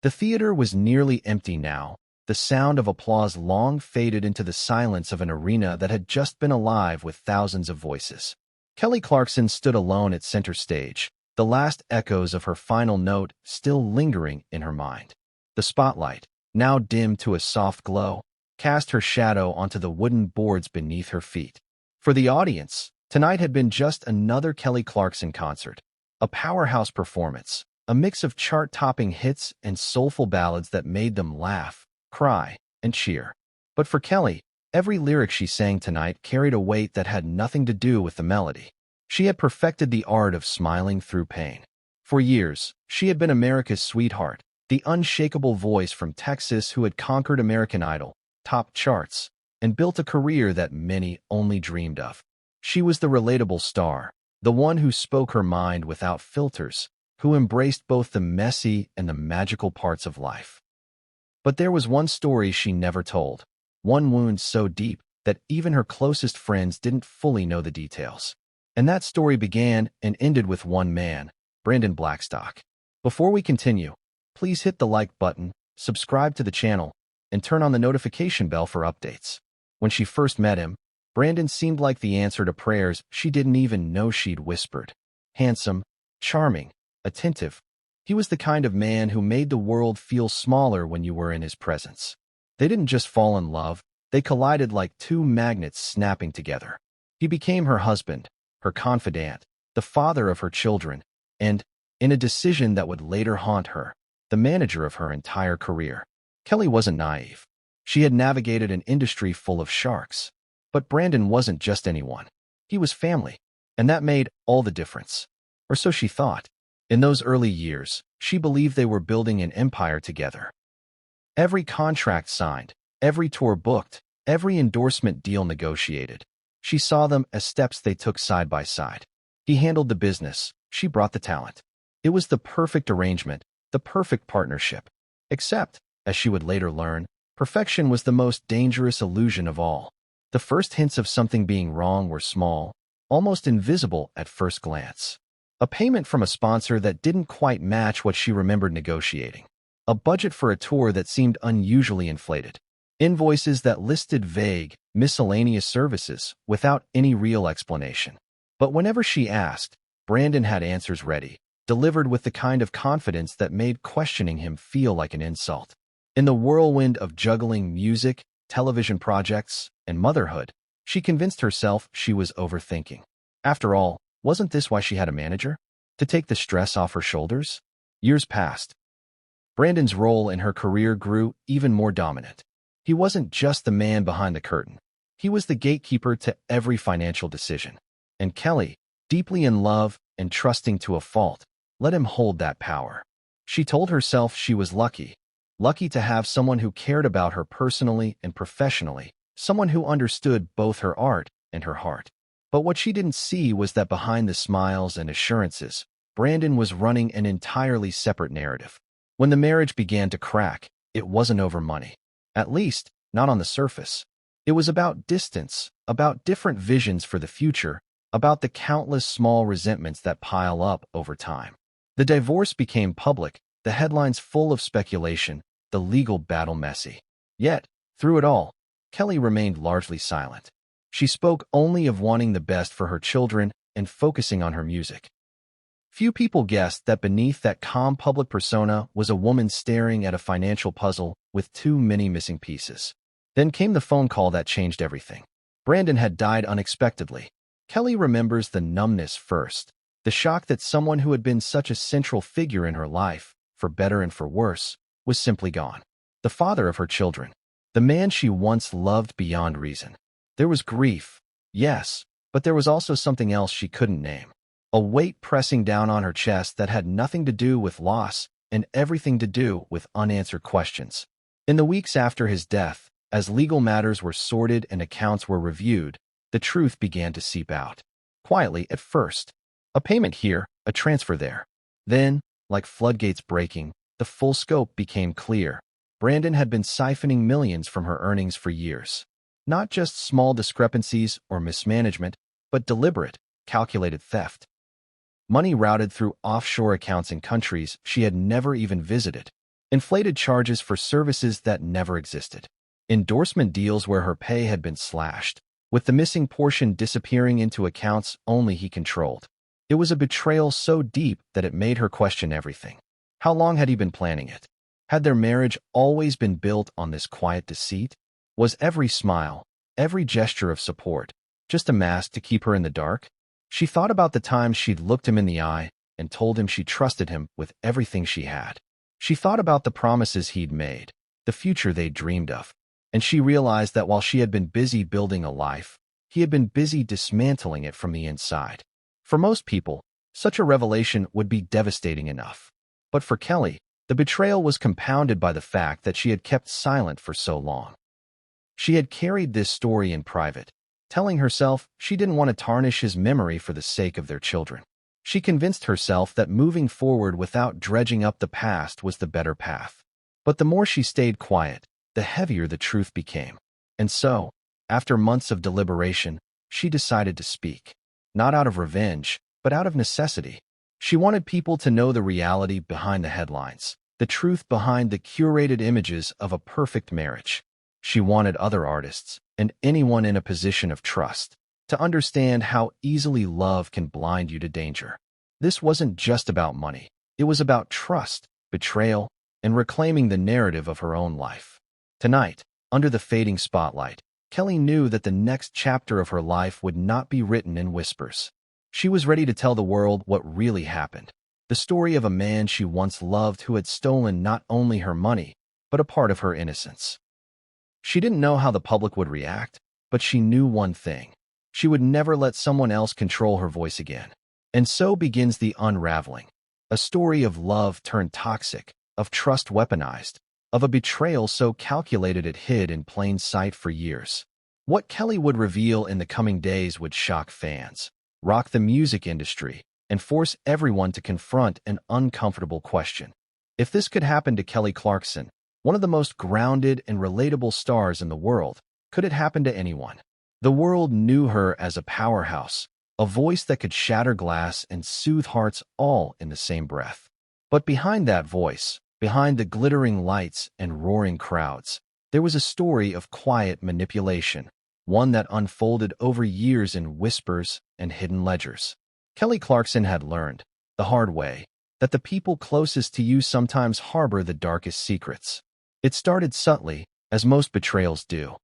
The theater was nearly empty now, the sound of applause long faded into the silence of an arena that had just been alive with thousands of voices. Kelly Clarkson stood alone at center stage, the last echoes of her final note still lingering in her mind. The spotlight, now dimmed to a soft glow, cast her shadow onto the wooden boards beneath her feet. For the audience, tonight had been just another Kelly Clarkson concert, a powerhouse performance, a mix of chart-topping hits and soulful ballads that made them laugh, cry, and cheer. But for Kelly, every lyric she sang tonight carried a weight that had nothing to do with the melody. She had perfected the art of smiling through pain. For years, she had been America's sweetheart, the unshakable voice from Texas who had conquered American Idol, topped charts, and built a career that many only dreamed of. She was the relatable star, the one who spoke her mind without filters, who embraced both the messy and the magical parts of life. But there was one story she never told, one wound so deep that even her closest friends didn't fully know the details. And that story began and ended with one man, Brandon Blackstock. Before we continue, please hit the like button, subscribe to the channel, and turn on the notification bell for updates. When she first met him, Brandon seemed like the answer to prayers she didn't even know she'd whispered. Handsome, charming, attentive. He was the kind of man who made the world feel smaller when you were in his presence. They didn't just fall in love, they collided like two magnets snapping together. He became her husband, her confidant, the father of her children, and, in a decision that would later haunt her, the manager of her entire career. Kelly wasn't naive. She had navigated an industry full of sharks. But Brandon wasn't just anyone. He was family, and that made all the difference. Or so she thought. In those early years, she believed they were building an empire together. Every contract signed, every tour booked, every endorsement deal negotiated. She saw them as steps they took side by side. He handled the business, she brought the talent. It was the perfect arrangement, the perfect partnership. Except, as she would later learn, perfection was the most dangerous illusion of all. The first hints of something being wrong were small, almost invisible at first glance. A payment from a sponsor that didn't quite match what she remembered negotiating. A budget for a tour that seemed unusually inflated. Invoices that listed vague, miscellaneous services without any real explanation. But whenever she asked, Brandon had answers ready, delivered with the kind of confidence that made questioning him feel like an insult. In the whirlwind of juggling music, television projects, and motherhood, she convinced herself she was overthinking. After all, wasn't this why she had a manager? To take the stress off her shoulders? Years passed. Brandon's role in her career grew even more dominant. He wasn't just the man behind the curtain. He was the gatekeeper to every financial decision. And Kelly, deeply in love and trusting to a fault, let him hold that power. She told herself she was lucky to have someone who cared about her personally and professionally, someone who understood both her art and her heart. But what she didn't see was that behind the smiles and assurances, Brandon was running an entirely separate narrative. When the marriage began to crack, it wasn't over money. At least, not on the surface. It was about distance, about different visions for the future, about the countless small resentments that pile up over time. The divorce became public, the headlines full of speculation, the legal battle messy. Yet, through it all, Kelly remained largely silent. She spoke only of wanting the best for her children and focusing on her music. Few people guessed that beneath that calm public persona was a woman staring at a financial puzzle with too many missing pieces. Then came the phone call that changed everything. Brandon had died unexpectedly. Kelly remembers the numbness first, the shock that someone who had been such a central figure in her life, for better and for worse, was simply gone. The father of her children, the man she once loved beyond reason. There was grief, yes, but there was also something else she couldn't name. A weight pressing down on her chest that had nothing to do with loss and everything to do with unanswered questions. In the weeks after his death, as legal matters were sorted and accounts were reviewed, the truth began to seep out. Quietly at first. A payment here, a transfer there. Then, like floodgates breaking, the full scope became clear. Brandon had been siphoning millions from her earnings for years. Not just small discrepancies or mismanagement, but deliberate, calculated theft. Money routed through offshore accounts in countries she had never even visited. inflated charges for services that never existed, endorsement deals where her pay had been slashed, with the missing portion disappearing into accounts only he controlled. It was a betrayal so deep that it made her question everything. How long had he been planning it? Had their marriage always been built on this quiet deceit? Was every smile, every gesture of support, just a mask to keep her in the dark? She thought about the times she'd looked him in the eye and told him she trusted him with everything she had. She thought about the promises he'd made, the future they'd dreamed of, and she realized that while she had been busy building a life, he had been busy dismantling it from the inside. For most people, such a revelation would be devastating enough. But for Kelly, the betrayal was compounded by the fact that she had kept silent for so long. She had carried this story in private, telling herself she didn't want to tarnish his memory for the sake of their children. She convinced herself that moving forward without dredging up the past was the better path. But the more she stayed quiet, the heavier the truth became. And so, after months of deliberation, she decided to speak. Not out of revenge, but out of necessity. She wanted people to know the reality behind the headlines, the truth behind the curated images of a perfect marriage. She wanted other artists, and anyone in a position of trust, to understand how easily love can blind you to danger. This wasn't just about money. It was about trust, betrayal, and reclaiming the narrative of her own life. Tonight, under the fading spotlight, Kelly knew that the next chapter of her life would not be written in whispers. She was ready to tell the world what really happened. The story of a man she once loved who had stolen not only her money, but a part of her innocence. She didn't know how the public would react, but she knew one thing. She would never let someone else control her voice again. And so begins the unraveling. A story of love turned toxic, of trust weaponized, of a betrayal so calculated it hid in plain sight for years. What Kelly would reveal in the coming days would shock fans, rock the music industry, and force everyone to confront an uncomfortable question. If this could happen to Kelly Clarkson, one of the most grounded and relatable stars in the world, could it happen to anyone? The world knew her as a powerhouse, a voice that could shatter glass and soothe hearts all in the same breath. But behind that voice, behind the glittering lights and roaring crowds, there was a story of quiet manipulation, one that unfolded over years in whispers and hidden ledgers. Kelly Clarkson had learned, the hard way, that the people closest to you sometimes harbor the darkest secrets. It started subtly, as most betrayals do.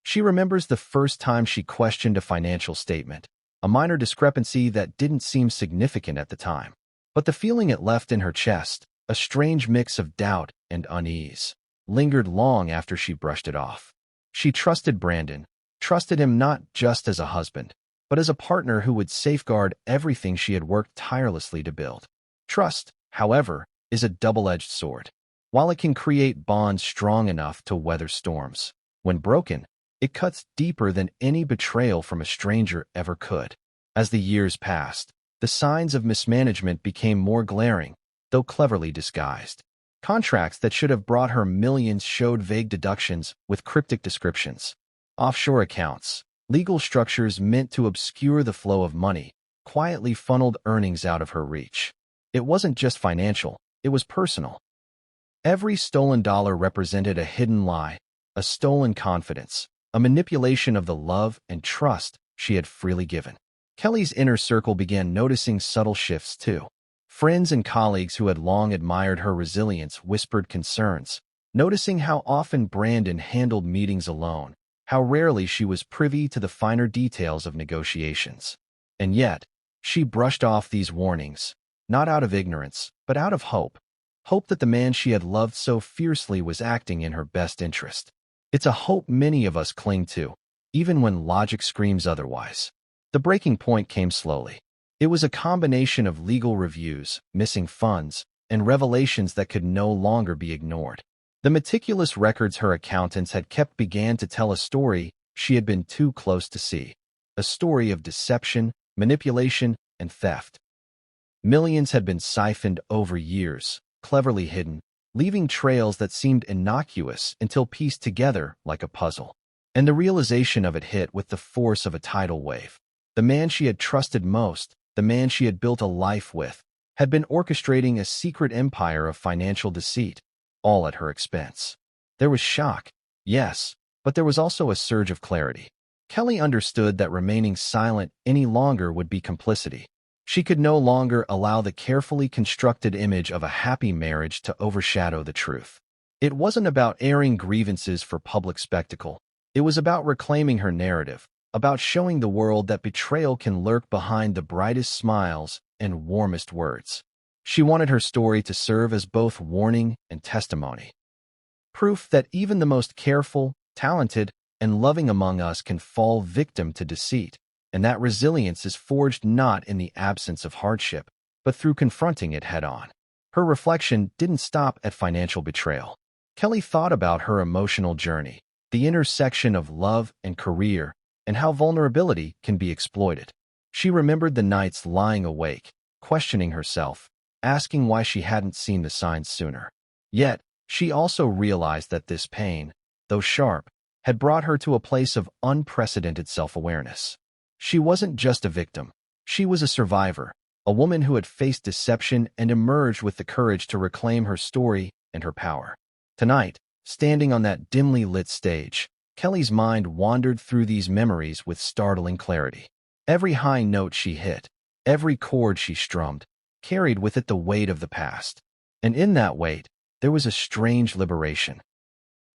She remembers the first time she questioned a financial statement, a minor discrepancy that didn't seem significant at the time. But the feeling it left in her chest, a strange mix of doubt and unease, lingered long after she brushed it off. She trusted Brandon, trusted him not just as a husband, but as a partner who would safeguard everything she had worked tirelessly to build. Trust, however, is a double-edged sword. While it can create bonds strong enough to weather storms, when broken, it cuts deeper than any betrayal from a stranger ever could. As the years passed, the signs of mismanagement became more glaring, though cleverly disguised. Contracts that should have brought her millions showed vague deductions with cryptic descriptions. Offshore accounts, legal structures meant to obscure the flow of money, quietly funneled earnings out of her reach. It wasn't just financial, it was personal. Every stolen dollar represented a hidden lie, a stolen confidence, a manipulation of the love and trust she had freely given. Kelly's inner circle began noticing subtle shifts too. Friends and colleagues who had long admired her resilience whispered concerns, noticing how often Brandon handled meetings alone, how rarely she was privy to the finer details of negotiations. And yet, she brushed off these warnings, not out of ignorance, but out of hope. Hope that the man she had loved so fiercely was acting in her best interest. It's a hope many of us cling to, even when logic screams otherwise. The breaking point came slowly. It was a combination of legal reviews, missing funds, and revelations that could no longer be ignored. The meticulous records her accountants had kept began to tell a story she had been too close to see. A story of deception, manipulation, and theft. Millions had been siphoned over years, cleverly hidden, leaving trails that seemed innocuous until pieced together like a puzzle. And the realization of it hit with the force of a tidal wave. The man she had trusted most, the man she had built a life with, had been orchestrating a secret empire of financial deceit. all at her expense. There was shock, yes, but there was also a surge of clarity. Kelly understood that remaining silent any longer would be complicity. She could no longer allow the carefully constructed image of a happy marriage to overshadow the truth. It wasn't about airing grievances for public spectacle. It was about reclaiming her narrative, about showing the world that betrayal can lurk behind the brightest smiles and warmest words. She wanted her story to serve as both warning and testimony. Proof that even the most careful, talented, and loving among us can fall victim to deceit, and that resilience is forged not in the absence of hardship, but through confronting it head-on. Her reflection didn't stop at financial betrayal. Kelly thought about her emotional journey, the intersection of love and career, and how vulnerability can be exploited. She remembered the nights lying awake, questioning herself, asking why she hadn't seen the signs sooner. Yet, she also realized that this pain, though sharp, had brought her to a place of unprecedented self-awareness. She wasn't just a victim. She was a survivor, a woman who had faced deception and emerged with the courage to reclaim her story and her power. Tonight, standing on that dimly lit stage, Kelly's mind wandered through these memories with startling clarity. Every high note she hit, every chord she strummed, carried with it the weight of the past. And in that weight, there was a strange liberation.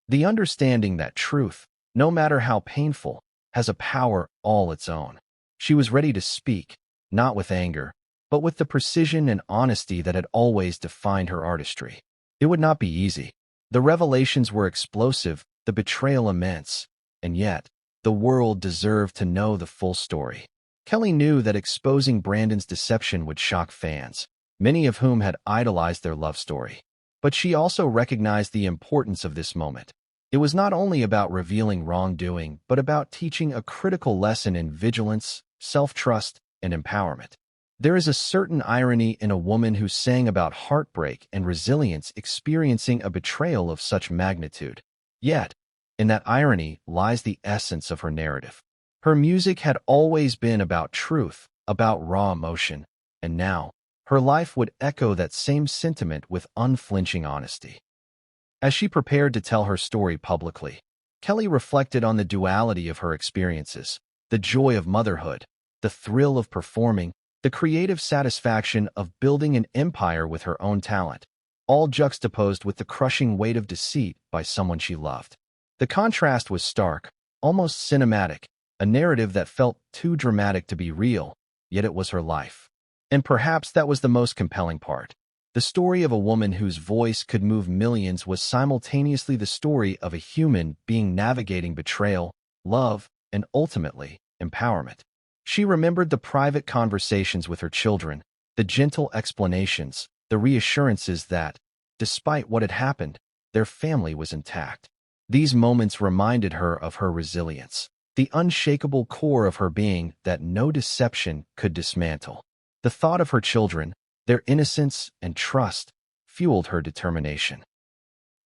The understanding that truth, no matter how painful, has a power all its own. She was ready to speak, not with anger, but with the precision and honesty that had always defined her artistry. It would not be easy. The revelations were explosive, the betrayal immense, and yet, the world deserved to know the full story. Kelly knew that exposing Brandon's deception would shock fans, many of whom had idolized their love story. But she also recognized the importance of this moment. It was not only about revealing wrongdoing, but about teaching a critical lesson in vigilance, self-trust, and empowerment. There is a certain irony in a woman who sang about heartbreak and resilience experiencing a betrayal of such magnitude. Yet, in that irony lies the essence of her narrative. Her music had always been about truth, about raw emotion, and now, her life would echo that same sentiment with unflinching honesty. As she prepared to tell her story publicly, Kelly reflected on the duality of her experiences, the joy of motherhood, the thrill of performing, the creative satisfaction of building an empire with her own talent, all juxtaposed with the crushing weight of deceit by someone she loved. The contrast was stark, almost cinematic, a narrative that felt too dramatic to be real, yet it was her life. And perhaps that was the most compelling part. The story of a woman whose voice could move millions was simultaneously the story of a human being navigating betrayal, love, and ultimately, empowerment. She remembered the private conversations with her children, the gentle explanations, the reassurances that, despite what had happened, their family was intact. These moments reminded her of her resilience, the unshakable core of her being that no deception could dismantle. The thought of her children, their innocence and trust, fueled her determination.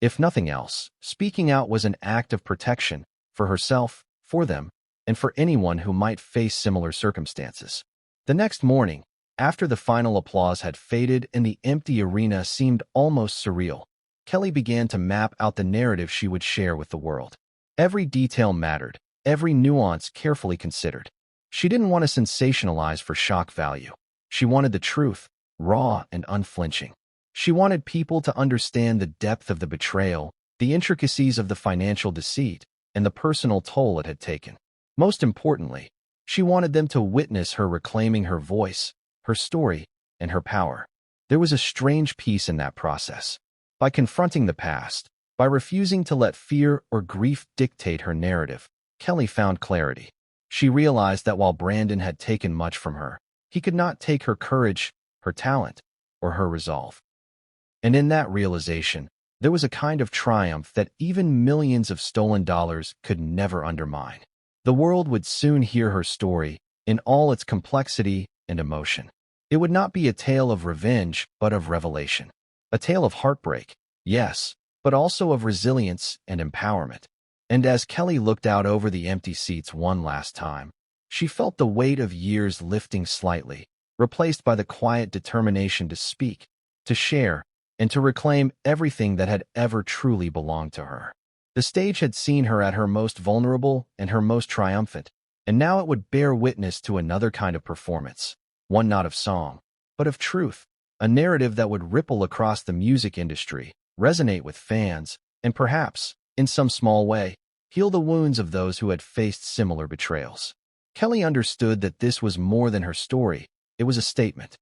If nothing else, speaking out was an act of protection, for herself, for them, and for anyone who might face similar circumstances. The next morning, after the final applause had faded and the empty arena seemed almost surreal, Kelly began to map out the narrative she would share with the world. Every detail mattered, every nuance carefully considered. She didn't want to sensationalize for shock value. She wanted the truth, raw and unflinching. She wanted people to understand the depth of the betrayal, the intricacies of the financial deceit, and the personal toll it had taken. Most importantly, she wanted them to witness her reclaiming her voice, her story, and her power. There was a strange peace in that process. By confronting the past, by refusing to let fear or grief dictate her narrative, Kelly found clarity. She realized that while Brandon had taken much from her, he could not take her courage, her talent, or her resolve. And in that realization, there was a kind of triumph that even millions of stolen dollars could never undermine. The world would soon hear her story in all its complexity and emotion. It would not be a tale of revenge, but of revelation. A tale of heartbreak, yes, but also of resilience and empowerment. And as Kelly looked out over the empty seats one last time, she felt the weight of years lifting slightly, replaced by the quiet determination to speak, to share, and to reclaim everything that had ever truly belonged to her. The stage had seen her at her most vulnerable and her most triumphant, and now it would bear witness to another kind of performance, one not of song, but of truth, a narrative that would ripple across the music industry, resonate with fans, and perhaps, in some small way, heal the wounds of those who had faced similar betrayals. Kelly understood that this was more than her story. It was a statement.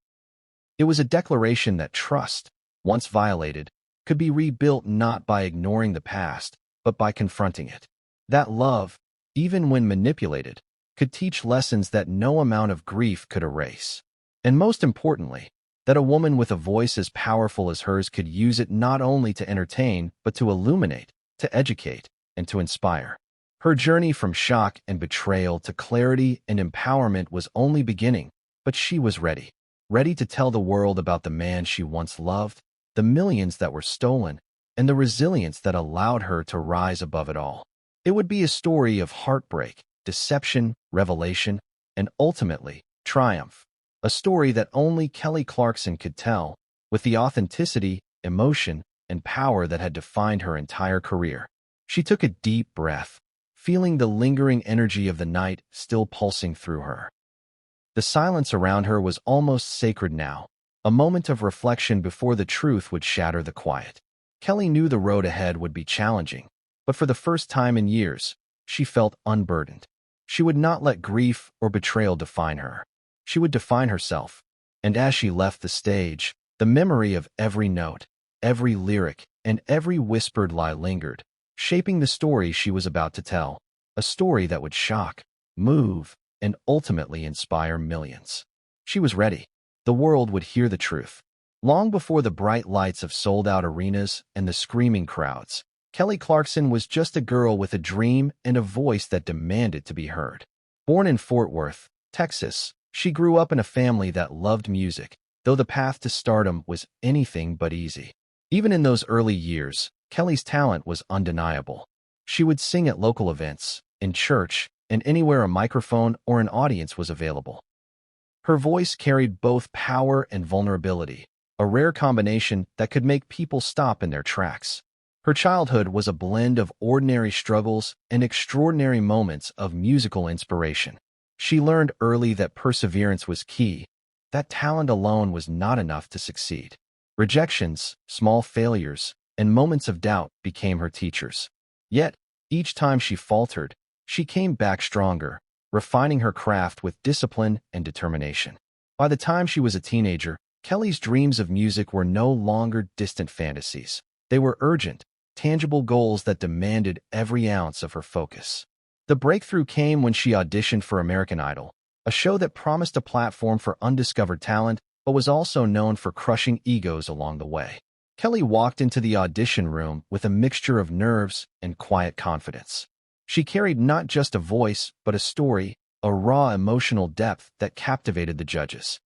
It was a declaration that trust, once violated, could be rebuilt not by ignoring the past, but by confronting it. That love, even when manipulated, could teach lessons that no amount of grief could erase. And most importantly, that a woman with a voice as powerful as hers could use it not only to entertain, but to illuminate, to educate, and to inspire. Her journey from shock and betrayal to clarity and empowerment was only beginning, but she was ready. Ready to tell the world about the man she once loved, the millions that were stolen, and the resilience that allowed her to rise above it all. It would be a story of heartbreak, deception, revelation, and ultimately, triumph. A story that only Kelly Clarkson could tell, with the authenticity, emotion, and power that had defined her entire career. She took a deep breath, feeling the lingering energy of the night still pulsing through her. The silence around her was almost sacred now, a moment of reflection before the truth would shatter the quiet. Kelly knew the road ahead would be challenging, but for the first time in years, she felt unburdened. She would not let grief or betrayal define her. She would define herself, and as she left the stage, the memory of every note, every lyric, and every whispered lie lingered, shaping the story she was about to tell, a story that would shock, move, and ultimately inspire millions. She was ready. The world would hear the truth. Long before the bright lights of sold-out arenas and the screaming crowds, Kelly Clarkson was just a girl with a dream and a voice that demanded to be heard. Born in Fort Worth, Texas, she grew up in a family that loved music, though the path to stardom was anything but easy. Even in those early years, Kelly's talent was undeniable. She would sing at local events, in church, and anywhere a microphone or an audience was available. Her voice carried both power and vulnerability, a rare combination that could make people stop in their tracks. Her childhood was a blend of ordinary struggles and extraordinary moments of musical inspiration. She learned early that perseverance was key, that talent alone was not enough to succeed. Rejections, small failures, and moments of doubt became her teachers. Yet, each time she faltered, she came back stronger, refining her craft with discipline and determination. By the time she was a teenager, Kelly's dreams of music were no longer distant fantasies. They were urgent, tangible goals that demanded every ounce of her focus. The breakthrough came when she auditioned for American Idol, a show that promised a platform for undiscovered talent but was also known for crushing egos along the way. Kelly walked into the audition room with a mixture of nerves and quiet confidence. She carried not just a voice, but a story, a raw emotional depth that captivated the judges.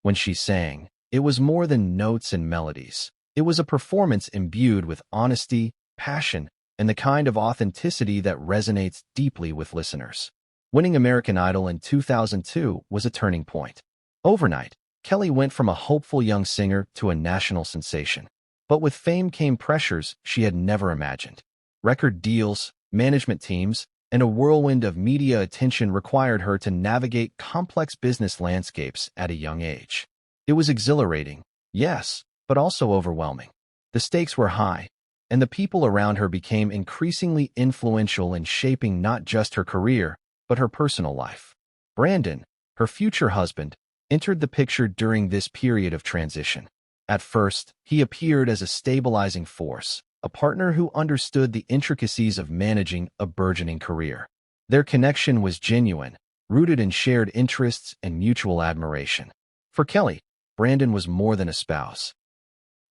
When she sang, it was more than notes and melodies. It was a performance imbued with honesty, passion, and the kind of authenticity that resonates deeply with listeners. Winning American Idol in 2002 was a turning point. Overnight, Kelly went from a hopeful young singer to a national sensation. But with fame came pressures she had never imagined. Record deals, management teams, and a whirlwind of media attention required her to navigate complex business landscapes at a young age. It was exhilarating, yes, but also overwhelming. The stakes were high, and the people around her became increasingly influential in shaping not just her career, but her personal life. Brandon, her future husband, entered the picture during this period of transition. At first, he appeared as a stabilizing force, a partner who understood the intricacies of managing a burgeoning career. Their connection was genuine, rooted in shared interests and mutual admiration. For Kelly, Brandon was more than a spouse.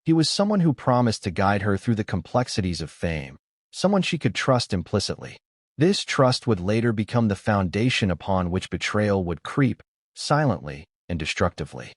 He was someone who promised to guide her through the complexities of fame, someone she could trust implicitly. This trust would later become the foundation upon which betrayal would creep, silently and destructively.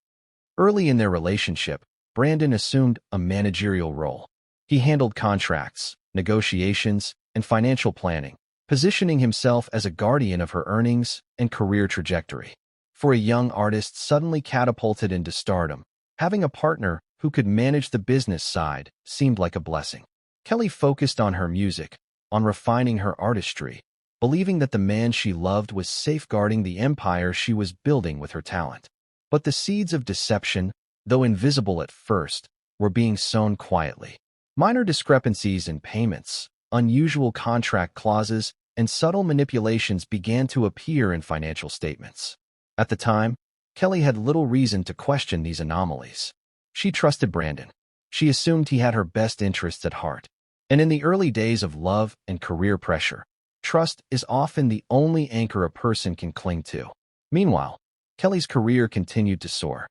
Early in their relationship, Brandon assumed a managerial role. He handled contracts, negotiations, and financial planning, positioning himself as a guardian of her earnings and career trajectory. For a young artist suddenly catapulted into stardom, having a partner who could manage the business side seemed like a blessing. Kelly focused on her music, on refining her artistry, believing that the man she loved was safeguarding the empire she was building with her talent. But the seeds of deception, though invisible at first, were being sown quietly. Minor discrepancies in payments, unusual contract clauses, and subtle manipulations began to appear in financial statements. At the time, Kelly had little reason to question these anomalies. She trusted Brandon. She assumed he had her best interests at heart. And in the early days of love and career pressure, trust is often the only anchor a person can cling to. Meanwhile, Kelly's career continued to soar.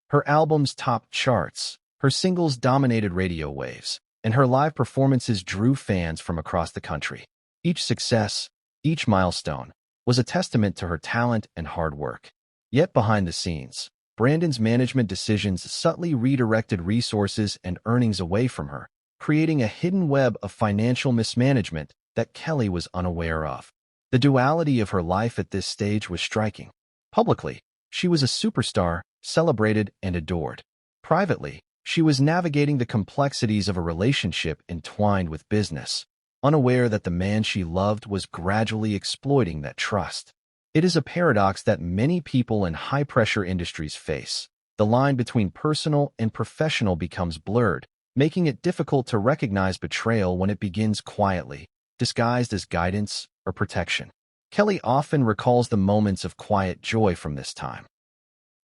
Her albums topped charts, her singles dominated radio waves, and her live performances drew fans from across the country. Each success, each milestone, was a testament to her talent and hard work. Yet behind the scenes, Brandon's management decisions subtly redirected resources and earnings away from her, creating a hidden web of financial mismanagement that Kelly was unaware of. The duality of her life at this stage was striking. Publicly, she was a superstar, celebrated and adored. Privately, she was navigating the complexities of a relationship entwined with business, unaware that the man she loved was gradually exploiting that trust. It is a paradox that many people in high-pressure industries face. The line between personal and professional becomes blurred, making it difficult to recognize betrayal when it begins quietly, disguised as guidance or protection. Kelly often recalls the moments of quiet joy from this time.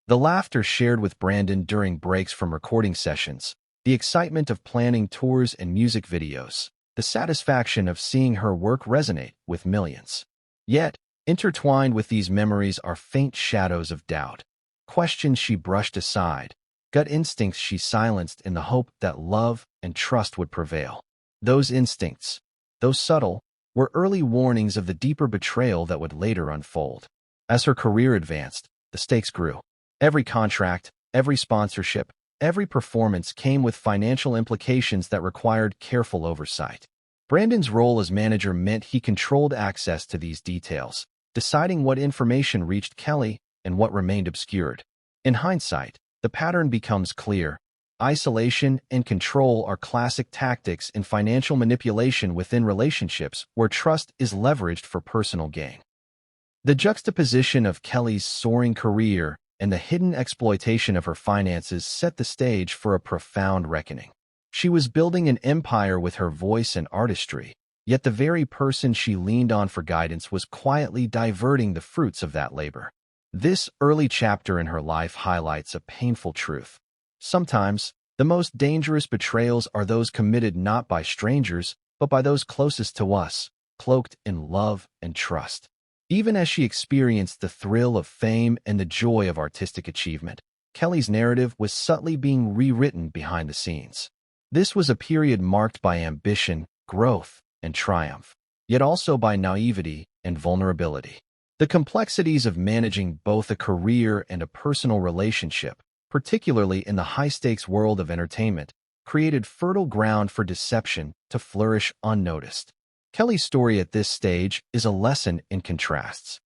The laughter shared with Brandon during breaks from recording sessions, the excitement of planning tours and music videos, the satisfaction of seeing her work resonate with millions. Yet, intertwined with these memories are faint shadows of doubt, questions she brushed aside, gut instincts she silenced in the hope that love and trust would prevail. Those instincts, though subtle, were early warnings of the deeper betrayal that would later unfold. As her career advanced, the stakes grew. Every contract, every sponsorship, every performance came with financial implications that required careful oversight. Brandon's role as manager meant he controlled access to these details, deciding what information reached Kelly and what remained obscured. In hindsight, the pattern becomes clear. Isolation and control are classic tactics in financial manipulation within relationships where trust is leveraged for personal gain. The juxtaposition of Kelly's soaring career and the hidden exploitation of her finances set the stage for a profound reckoning. She was building an empire with her voice and artistry, yet the very person she leaned on for guidance was quietly diverting the fruits of that labor. This early chapter in her life highlights a painful truth. Sometimes, the most dangerous betrayals are those committed not by strangers, but by those closest to us, cloaked in love and trust. Even as she experienced the thrill of fame and the joy of artistic achievement, Kelly's narrative was subtly being rewritten behind the scenes. This was a period marked by ambition, growth, and triumph, yet also by naivety and vulnerability. The complexities of managing both a career and a personal relationship, particularly in the high-stakes world of entertainment, created fertile ground for deception to flourish unnoticed. Kelly's story at this stage is a lesson in contrasts.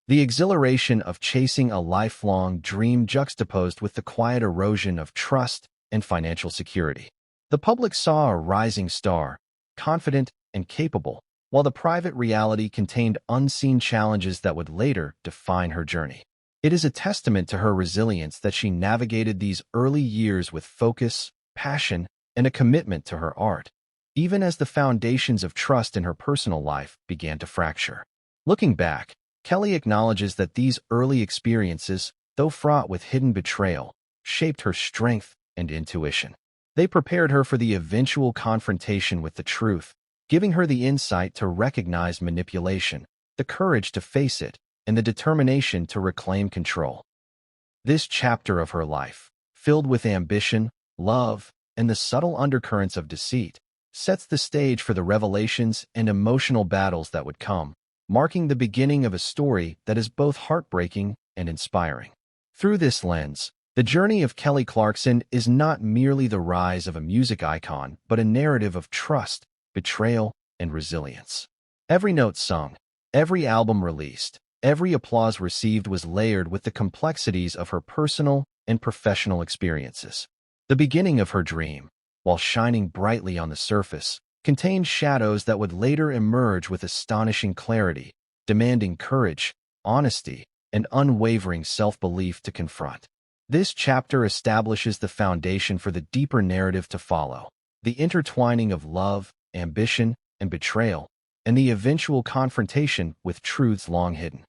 The exhilaration of chasing a lifelong dream juxtaposed with the quiet erosion of trust and financial security. The public saw a rising star, confident and capable, while the private reality contained unseen challenges that would later define her journey. It is a testament to her resilience that she navigated these early years with focus, passion, and a commitment to her art, even as the foundations of trust in her personal life began to fracture. Looking back, Kelly acknowledges that these early experiences, though fraught with hidden betrayal, shaped her strength and intuition. They prepared her for the eventual confrontation with the truth, giving her the insight to recognize manipulation, the courage to face it, and the determination to reclaim control. This chapter of her life, filled with ambition, love, and the subtle undercurrents of deceit, sets the stage for the revelations and emotional battles that would come, marking the beginning of a story that is both heartbreaking and inspiring. Through this lens, the journey of Kelly Clarkson is not merely the rise of a music icon, but a narrative of trust, betrayal, and resilience. Every note sung, every album released, every applause received was layered with the complexities of her personal and professional experiences. The beginning of her dream, while shining brightly on the surface, contained shadows that would later emerge with astonishing clarity, demanding courage, honesty, and unwavering self-belief to confront. This chapter establishes the foundation for the deeper narrative to follow, the intertwining of love, ambition, and betrayal, and the eventual confrontation with truths long hidden.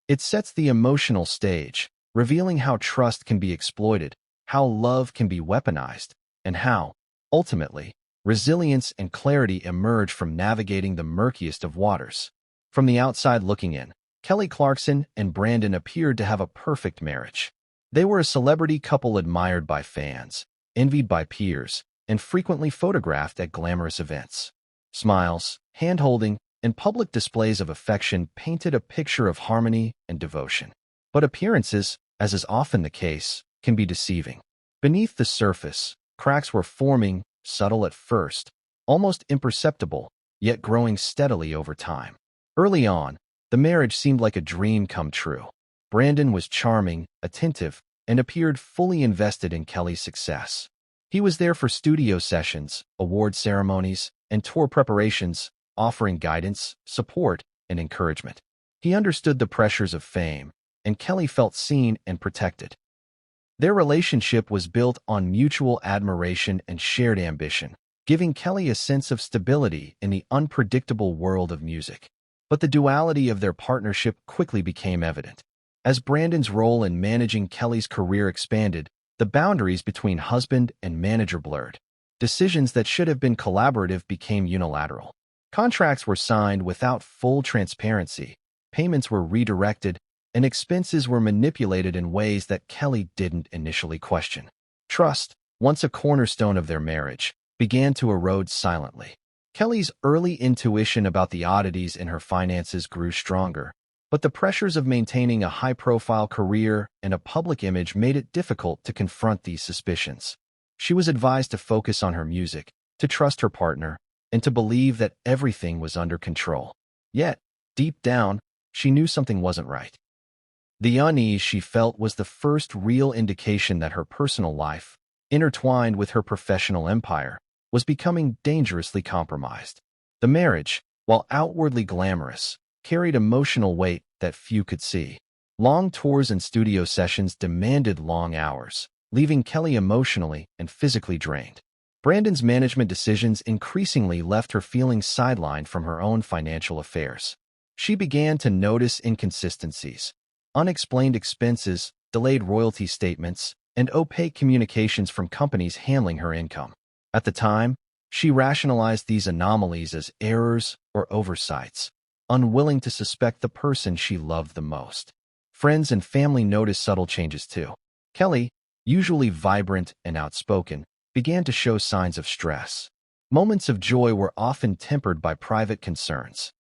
It sets the emotional stage, revealing how trust can be exploited, how love can be weaponized, and how, ultimately, resilience and clarity emerge from navigating the murkiest of waters. From the outside looking in, Kelly Clarkson and Brandon appeared to have a perfect marriage. They were a celebrity couple admired by fans, envied by peers, and frequently photographed at glamorous events. Smiles, hand-holding, and public displays of affection painted a picture of harmony and devotion. But appearances, as is often the case, can be deceiving. Beneath the surface, cracks were forming, subtle at first, almost imperceptible, yet growing steadily over time. Early on, the marriage seemed like a dream come true. Brandon was charming, attentive, and appeared fully invested in Kelly's success. He was there for studio sessions, award ceremonies, and tour preparations, offering guidance, support, and encouragement. He understood the pressures of fame, and Kelly felt seen and protected. Their relationship was built on mutual admiration and shared ambition, giving Kelly a sense of stability in the unpredictable world of music. But the duality of their partnership quickly became evident. As Brandon's role in managing Kelly's career expanded, the boundaries between husband and manager blurred. Decisions that should have been collaborative became unilateral. Contracts were signed without full transparency, payments were redirected, and expenses were manipulated in ways that Kelly didn't initially question. Trust, once a cornerstone of their marriage, began to erode silently. Kelly's early intuition about the oddities in her finances grew stronger, but the pressures of maintaining a high-profile career and a public image made it difficult to confront these suspicions. She was advised to focus on her music, to trust her partner, and to believe that everything was under control. Yet, deep down, she knew something wasn't right. The unease she felt was the first real indication that her personal life, intertwined with her professional empire, was becoming dangerously compromised. The marriage, while outwardly glamorous, carried emotional weight that few could see. Long tours and studio sessions demanded long hours, leaving Kelly emotionally and physically drained. Brandon's management decisions increasingly left her feeling sidelined from her own financial affairs. She began to notice inconsistencies, unexplained expenses, delayed royalty statements, and opaque communications from companies handling her income. At the time, she rationalized these anomalies as errors or oversights, unwilling to suspect the person she loved the most. Friends and family noticed subtle changes too. Kelly, usually vibrant and outspoken, began to show signs of stress. Moments of joy were often tempered by private concerns.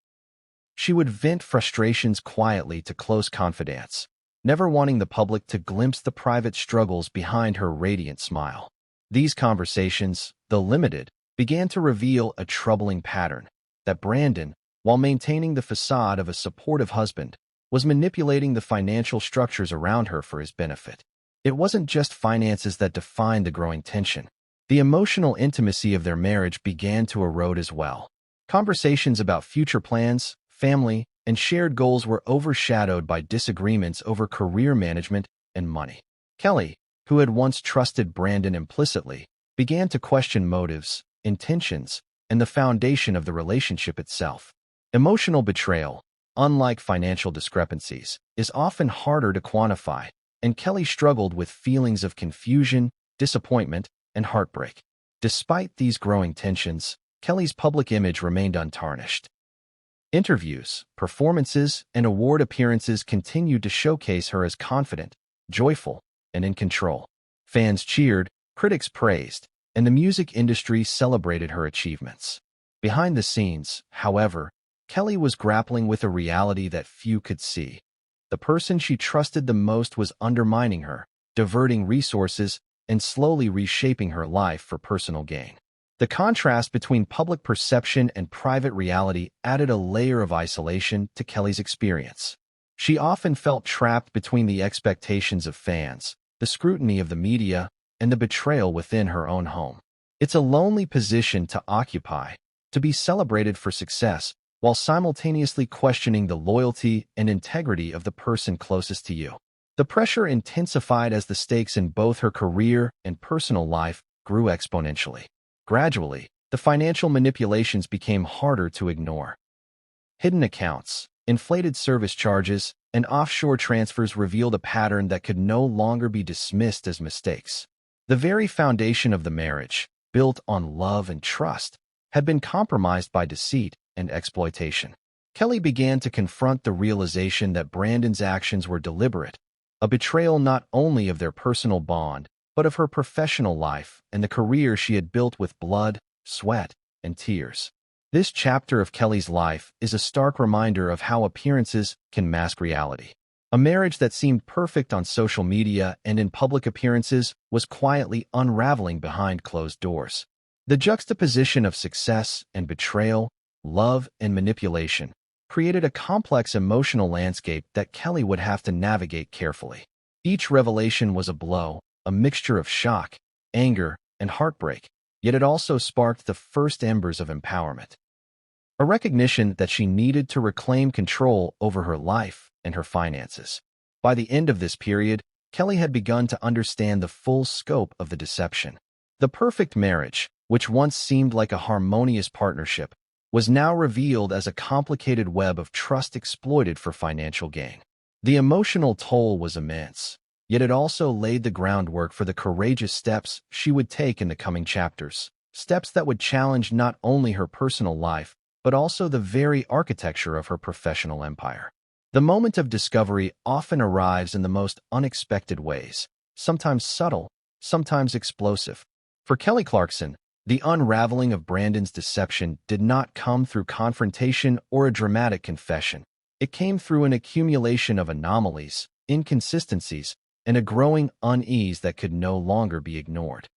She would vent frustrations quietly to close confidants, never wanting the public to glimpse the private struggles behind her radiant smile. These conversations, though limited, began to reveal a troubling pattern, that Brandon, while maintaining the facade of a supportive husband, was manipulating the financial structures around her for his benefit. It wasn't just finances that defined the growing tension. The emotional intimacy of their marriage began to erode as well. Conversations about future plans, family, and shared goals were overshadowed by disagreements over career management and money. Kelly, who had once trusted Brandon implicitly, began to question motives, intentions, and the foundation of the relationship itself. Emotional betrayal, unlike financial discrepancies, is often harder to quantify, and Kelly struggled with feelings of confusion, disappointment, and heartbreak. Despite these growing tensions, Kelly's public image remained untarnished. Interviews, performances, and award appearances continued to showcase her as confident, joyful, and in control. Fans cheered, critics praised, and the music industry celebrated her achievements. Behind the scenes, however, Kelly was grappling with a reality that few could see. The person she trusted the most was undermining her, diverting resources, and slowly reshaping her life for personal gain. The contrast between public perception and private reality added a layer of isolation to Kelly's experience. She often felt trapped between the expectations of fans, the scrutiny of the media, and the betrayal within her own home. It's a lonely position to occupy, to be celebrated for success, while simultaneously questioning the loyalty and integrity of the person closest to you. The pressure intensified as the stakes in both her career and personal life grew exponentially. Gradually, the financial manipulations became harder to ignore. Hidden accounts, inflated service charges, and offshore transfers revealed a pattern that could no longer be dismissed as mistakes. The very foundation of the marriage, built on love and trust, had been compromised by deceit and exploitation. Kelly began to confront the realization that Brandon's actions were deliberate, a betrayal not only of their personal bond, but of her professional life and the career she had built with blood, sweat, and tears. This chapter of Kelly's life is a stark reminder of how appearances can mask reality. A marriage that seemed perfect on social media and in public appearances was quietly unraveling behind closed doors. The juxtaposition of success and betrayal, love and manipulation, created a complex emotional landscape that Kelly would have to navigate carefully. Each revelation was a blow, a mixture of shock, anger, and heartbreak, yet it also sparked the first embers of empowerment. A recognition that she needed to reclaim control over her life and her finances. By the end of this period, Kelly had begun to understand the full scope of the deception. The perfect marriage, which once seemed like a harmonious partnership, was now revealed as a complicated web of trust exploited for financial gain. The emotional toll was immense, yet it also laid the groundwork for the courageous steps she would take in the coming chapters, steps that would challenge not only her personal life, but also the very architecture of her professional empire. The moment of discovery often arrives in the most unexpected ways, sometimes subtle, sometimes explosive. For Kelly Clarkson, the unraveling of Brandon's deception did not come through confrontation or a dramatic confession. It came through an accumulation of anomalies, inconsistencies, and a growing unease that could no longer be ignored.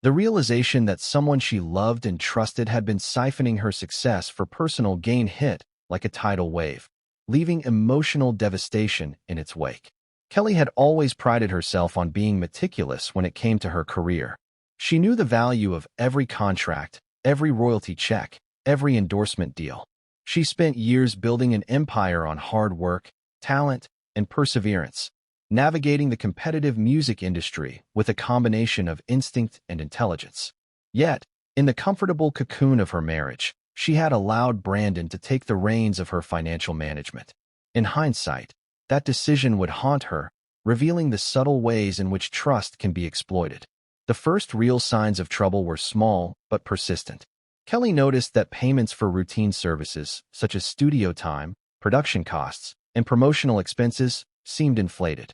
The realization that someone she loved and trusted had been siphoning her success for personal gain hit like a tidal wave, leaving emotional devastation in its wake. Kelly had always prided herself on being meticulous when it came to her career. She knew the value of every contract, every royalty check, every endorsement deal. She spent years building an empire on hard work, talent, and perseverance, navigating the competitive music industry with a combination of instinct and intelligence. Yet, in the comfortable cocoon of her marriage, she had allowed Brandon to take the reins of her financial management. In hindsight, that decision would haunt her, revealing the subtle ways in which trust can be exploited. The first real signs of trouble were small but persistent. Kelly noticed that payments for routine services, such as studio time, production costs, and promotional expenses, seemed inflated.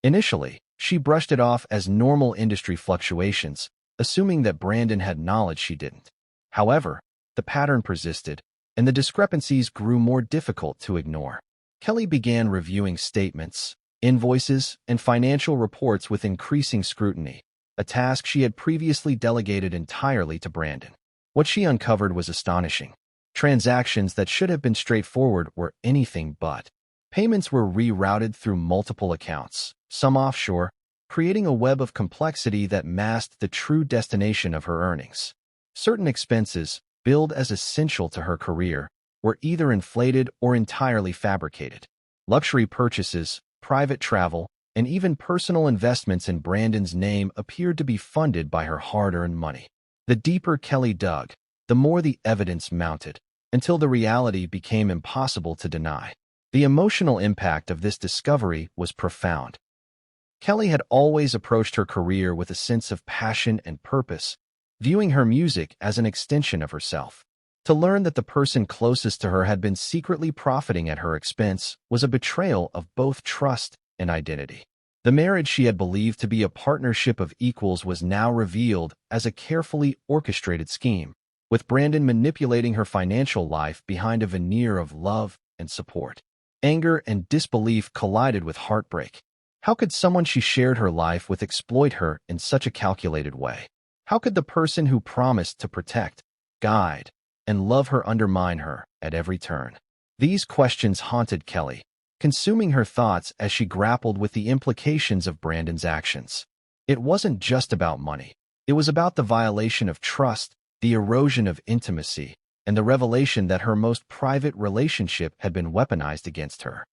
Initially, she brushed it off as normal industry fluctuations, assuming that Brandon had knowledge she didn't. However, the pattern persisted, and the discrepancies grew more difficult to ignore. Kelly began reviewing statements, invoices, and financial reports with increasing scrutiny, a task she had previously delegated entirely to Brandon. What she uncovered was astonishing. Transactions that should have been straightforward were anything but. Payments were rerouted through multiple accounts, some offshore, creating a web of complexity that masked the true destination of her earnings. Certain expenses, billed as essential to her career, were either inflated or entirely fabricated. Luxury purchases, private travel, and even personal investments in Brandon's name appeared to be funded by her hard-earned money. The deeper Kelly dug, the more the evidence mounted, until the reality became impossible to deny. The emotional impact of this discovery was profound. Kelly had always approached her career with a sense of passion and purpose, viewing her music as an extension of herself. To learn that the person closest to her had been secretly profiting at her expense was a betrayal of both trust and identity. The marriage she had believed to be a partnership of equals was now revealed as a carefully orchestrated scheme, with Brandon manipulating her financial life behind a veneer of love and support. Anger and disbelief collided with heartbreak. How could someone she shared her life with exploit her in such a calculated way? How could the person who promised to protect, guide, and love her undermine her at every turn? These questions haunted Kelly, consuming her thoughts as she grappled with the implications of Brandon's actions. It wasn't just about money. It was about the violation of trust, the erosion of intimacy, and the revelation that her most private relationship had been weaponized against her.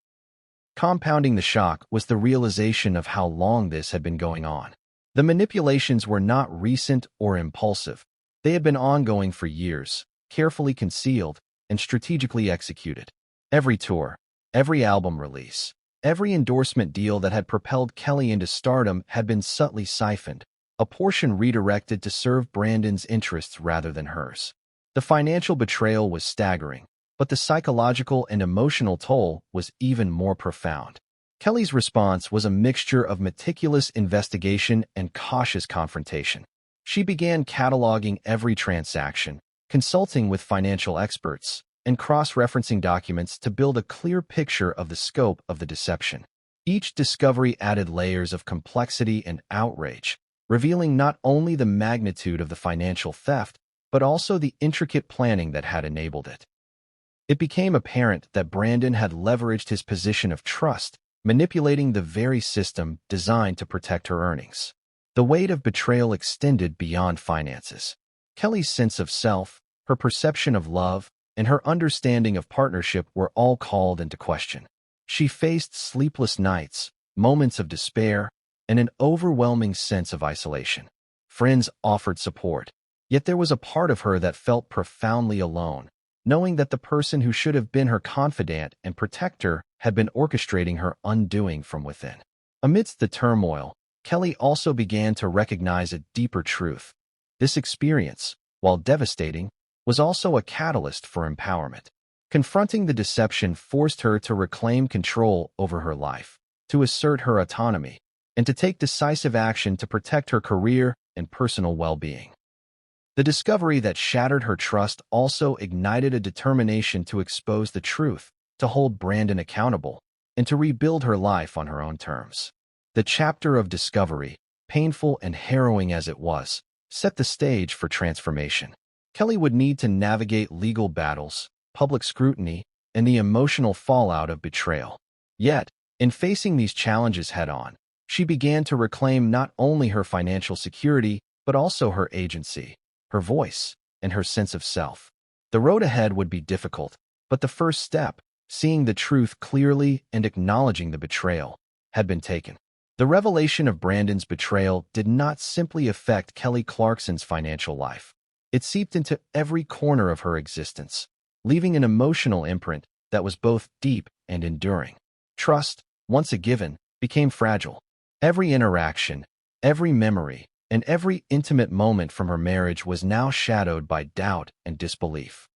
Compounding the shock was the realization of how long this had been going on. The manipulations were not recent or impulsive. They had been ongoing for years, carefully concealed and strategically executed. Every tour, every album release, every endorsement deal that had propelled Kelly into stardom had been subtly siphoned, a portion redirected to serve Brandon's interests rather than hers. The financial betrayal was staggering, but the psychological and emotional toll was even more profound. Kelly's response was a mixture of meticulous investigation and cautious confrontation. She began cataloging every transaction, consulting with financial experts, and cross-referencing documents to build a clear picture of the scope of the deception. Each discovery added layers of complexity and outrage, revealing not only the magnitude of the financial theft, but also the intricate planning that had enabled it. It became apparent that Brandon had leveraged his position of trust, manipulating the very system designed to protect her earnings. The weight of betrayal extended beyond finances. Kelly's sense of self, her perception of love, and her understanding of partnership were all called into question. She faced sleepless nights, moments of despair, and an overwhelming sense of isolation. Friends offered support, yet there was a part of her that felt profoundly alone, knowing that the person who should have been her confidant and protector had been orchestrating her undoing from within. Amidst the turmoil, Kelly also began to recognize a deeper truth. This experience, while devastating, was also a catalyst for empowerment. Confronting the deception forced her to reclaim control over her life, to assert her autonomy, and to take decisive action to protect her career and personal well-being. The discovery that shattered her trust also ignited a determination to expose the truth, to hold Brandon accountable, and to rebuild her life on her own terms. The chapter of discovery, painful and harrowing as it was, set the stage for transformation. Kelly would need to navigate legal battles, public scrutiny, and the emotional fallout of betrayal. Yet, in facing these challenges head-on, she began to reclaim not only her financial security, but also her agency, her voice, and her sense of self. The road ahead would be difficult, but the first step, seeing the truth clearly and acknowledging the betrayal, had been taken. The revelation of Brandon's betrayal did not simply affect Kelly Clarkson's financial life. It seeped into every corner of her existence, leaving an emotional imprint that was both deep and enduring. Trust, once a given, became fragile. Every interaction, every memory, and every intimate moment from her marriage was now shadowed by doubt and disbelief.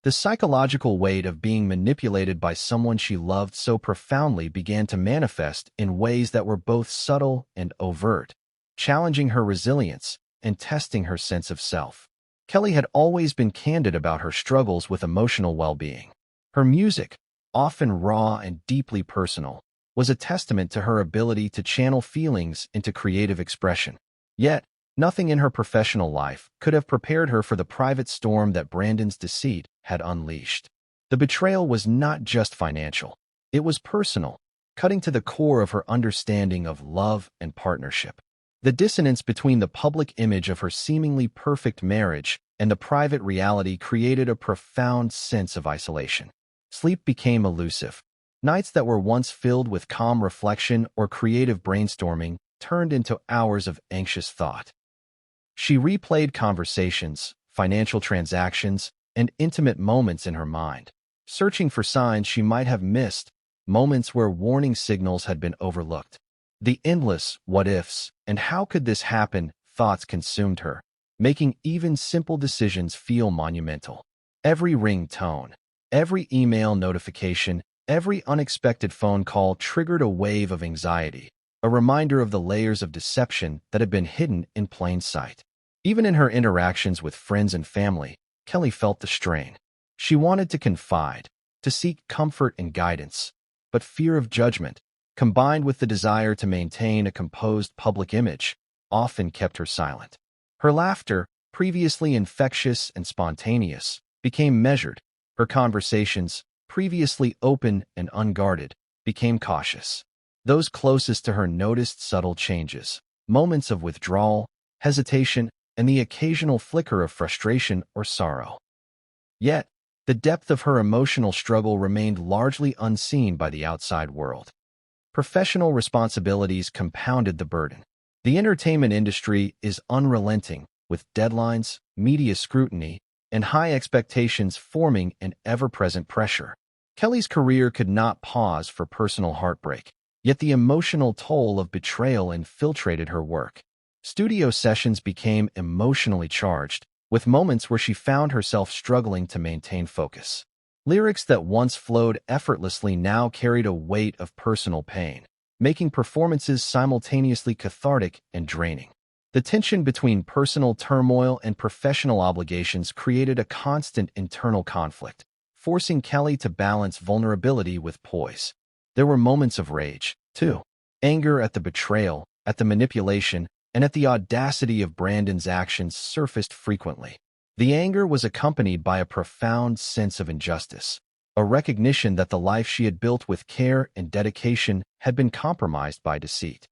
The psychological weight of being manipulated by someone she loved so profoundly began to manifest in ways that were both subtle and overt, challenging her resilience and testing her sense of self. Kelly had always been candid about her struggles with emotional well-being. Her music, often raw and deeply personal, was a testament to her ability to channel feelings into creative expression. Yet, nothing in her professional life could have prepared her for the private storm that Brandon's deceit had unleashed. The betrayal was not just financial. It was personal, cutting to the core of her understanding of love and partnership. The dissonance between the public image of her seemingly perfect marriage and the private reality created a profound sense of isolation. Sleep became elusive. Nights that were once filled with calm reflection or creative brainstorming turned into hours of anxious thought. She replayed conversations, financial transactions, and intimate moments in her mind, searching for signs she might have missed, moments where warning signals had been overlooked. The endless what-ifs and how could this happen thoughts consumed her, making even simple decisions feel monumental. Every ringtone, every email notification, every unexpected phone call triggered a wave of anxiety, a reminder of the layers of deception that had been hidden in plain sight. Even in her interactions with friends and family, Kelly felt the strain. She wanted to confide, to seek comfort and guidance, but fear of judgment, combined with the desire to maintain a composed public image, often kept her silent. Her laughter, previously infectious and spontaneous, became measured. Her conversations, previously open and unguarded, became cautious. Those closest to her noticed subtle changes, moments of withdrawal, hesitation, and the occasional flicker of frustration or sorrow. Yet, the depth of her emotional struggle remained largely unseen by the outside world. Professional responsibilities compounded the burden. The entertainment industry is unrelenting, with deadlines, media scrutiny, and high expectations forming an ever-present pressure. Kelly's career could not pause for personal heartbreak, yet the emotional toll of betrayal infiltrated her work. Studio sessions became emotionally charged, with moments where she found herself struggling to maintain focus. Lyrics that once flowed effortlessly now carried a weight of personal pain, making performances simultaneously cathartic and draining. The tension between personal turmoil and professional obligations created a constant internal conflict, forcing Kelly to balance vulnerability with poise. There were moments of rage, too. Anger at the betrayal, at the manipulation, and at the audacity of Brandon's actions surfaced frequently. The anger was accompanied by a profound sense of injustice, a recognition that the life she had built with care and dedication had been compromised by deceit.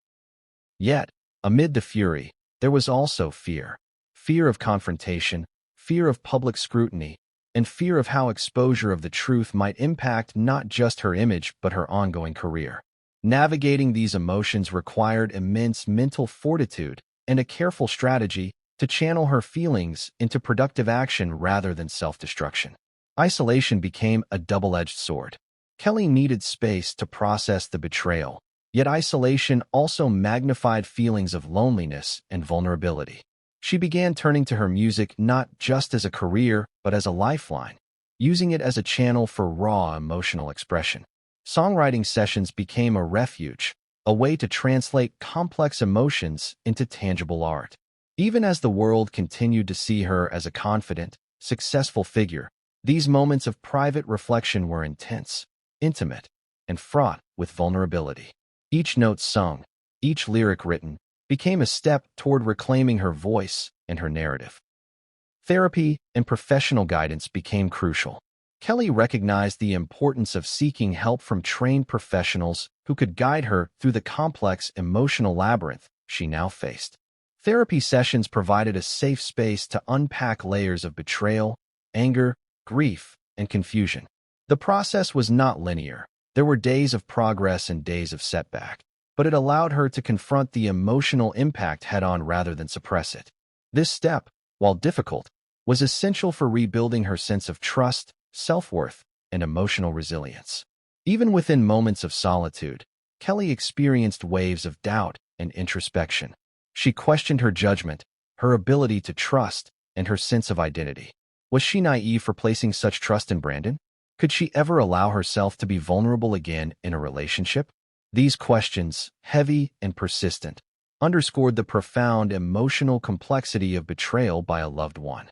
Yet, amid the fury, there was also fear. Fear of confrontation, fear of public scrutiny, and fear of how exposure of the truth might impact not just her image but her ongoing career. Navigating these emotions required immense mental fortitude and a careful strategy to channel her feelings into productive action rather than self-destruction. Isolation became a double-edged sword. Kelly needed space to process the betrayal, yet isolation also magnified feelings of loneliness and vulnerability. She began turning to her music not just as a career, but as a lifeline, using it as a channel for raw emotional expression. Songwriting sessions became a refuge, a way to translate complex emotions into tangible art. Even as the world continued to see her as a confident, successful figure, these moments of private reflection were intense, intimate, and fraught with vulnerability. Each note sung, each lyric written, became a step toward reclaiming her voice and her narrative. Therapy and professional guidance became crucial. Kelly recognized the importance of seeking help from trained professionals who could guide her through the complex emotional labyrinth she now faced. Therapy sessions provided a safe space to unpack layers of betrayal, anger, grief, and confusion. The process was not linear. There were days of progress and days of setback, but it allowed her to confront the emotional impact head-on rather than suppress it. This step, while difficult, was essential for rebuilding her sense of trust, self-worth, and emotional resilience. Even within moments of solitude, Kelly experienced waves of doubt and introspection. She questioned her judgment, her ability to trust, and her sense of identity. Was she naive for placing such trust in Brandon? Could she ever allow herself to be vulnerable again in a relationship? These questions, heavy and persistent, underscored the profound emotional complexity of betrayal by a loved one.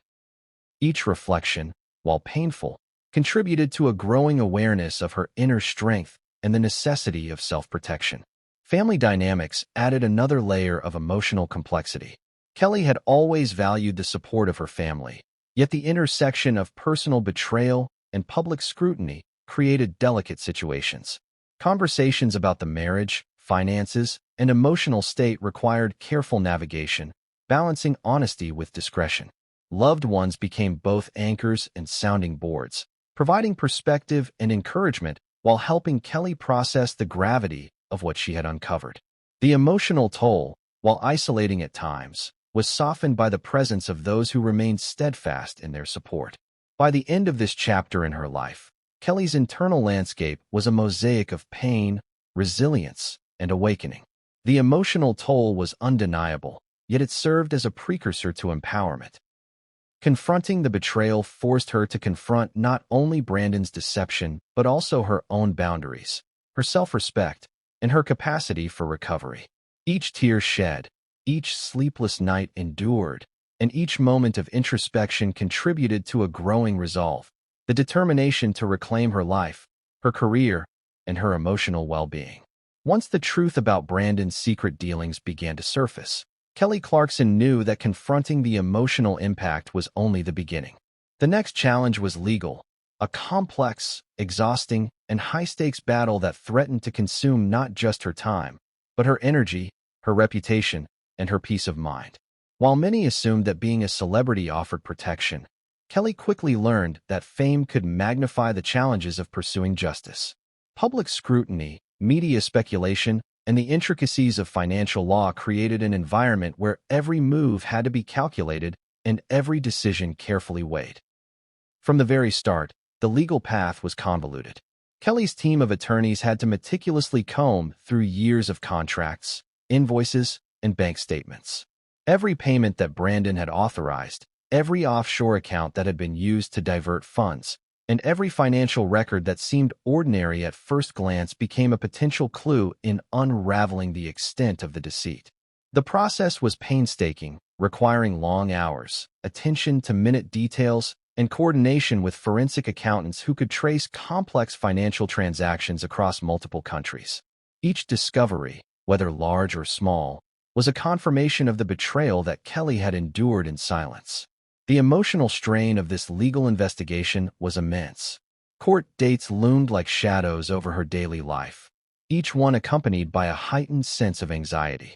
Each reflection, while painful, contributed to a growing awareness of her inner strength and the necessity of self-protection. Family dynamics added another layer of emotional complexity. Kelly had always valued the support of her family, yet the intersection of personal betrayal and public scrutiny created delicate situations. Conversations about the marriage, finances, and emotional state required careful navigation, balancing honesty with discretion. Loved ones became both anchors and sounding boards, providing perspective and encouragement while helping Kelly process the gravity of what she had uncovered. The emotional toll, while isolating at times, was softened by the presence of those who remained steadfast in their support. By the end of this chapter in her life, Kelly's internal landscape was a mosaic of pain, resilience, and awakening. The emotional toll was undeniable, yet it served as a precursor to empowerment. Confronting the betrayal forced her to confront not only Brandon's deception, but also her own boundaries, her self-respect, and her capacity for recovery. Each tear shed, each sleepless night endured, and each moment of introspection contributed to a growing resolve, the determination to reclaim her life, her career, and her emotional well-being. Once the truth about Brandon's secret dealings began to surface, Kelly Clarkson knew that confronting the emotional impact was only the beginning. The next challenge was legal, a complex, exhausting, and high-stakes battle that threatened to consume not just her time, but her energy, her reputation, and her peace of mind. While many assumed that being a celebrity offered protection, Kelly quickly learned that fame could magnify the challenges of pursuing justice. Public scrutiny, media speculation, and the intricacies of financial law created an environment where every move had to be calculated and every decision carefully weighed. From the very start, the legal path was convoluted. Kelly's team of attorneys had to meticulously comb through years of contracts, invoices, and bank statements. Every payment that Brandon had authorized, every offshore account that had been used to divert funds, and every financial record that seemed ordinary at first glance became a potential clue in unraveling the extent of the deceit. The process was painstaking, requiring long hours, attention to minute details, and coordination with forensic accountants who could trace complex financial transactions across multiple countries. Each discovery, whether large or small, was a confirmation of the betrayal that Kelly had endured in silence. The emotional strain of this legal investigation was immense. Court dates loomed like shadows over her daily life, each one accompanied by a heightened sense of anxiety.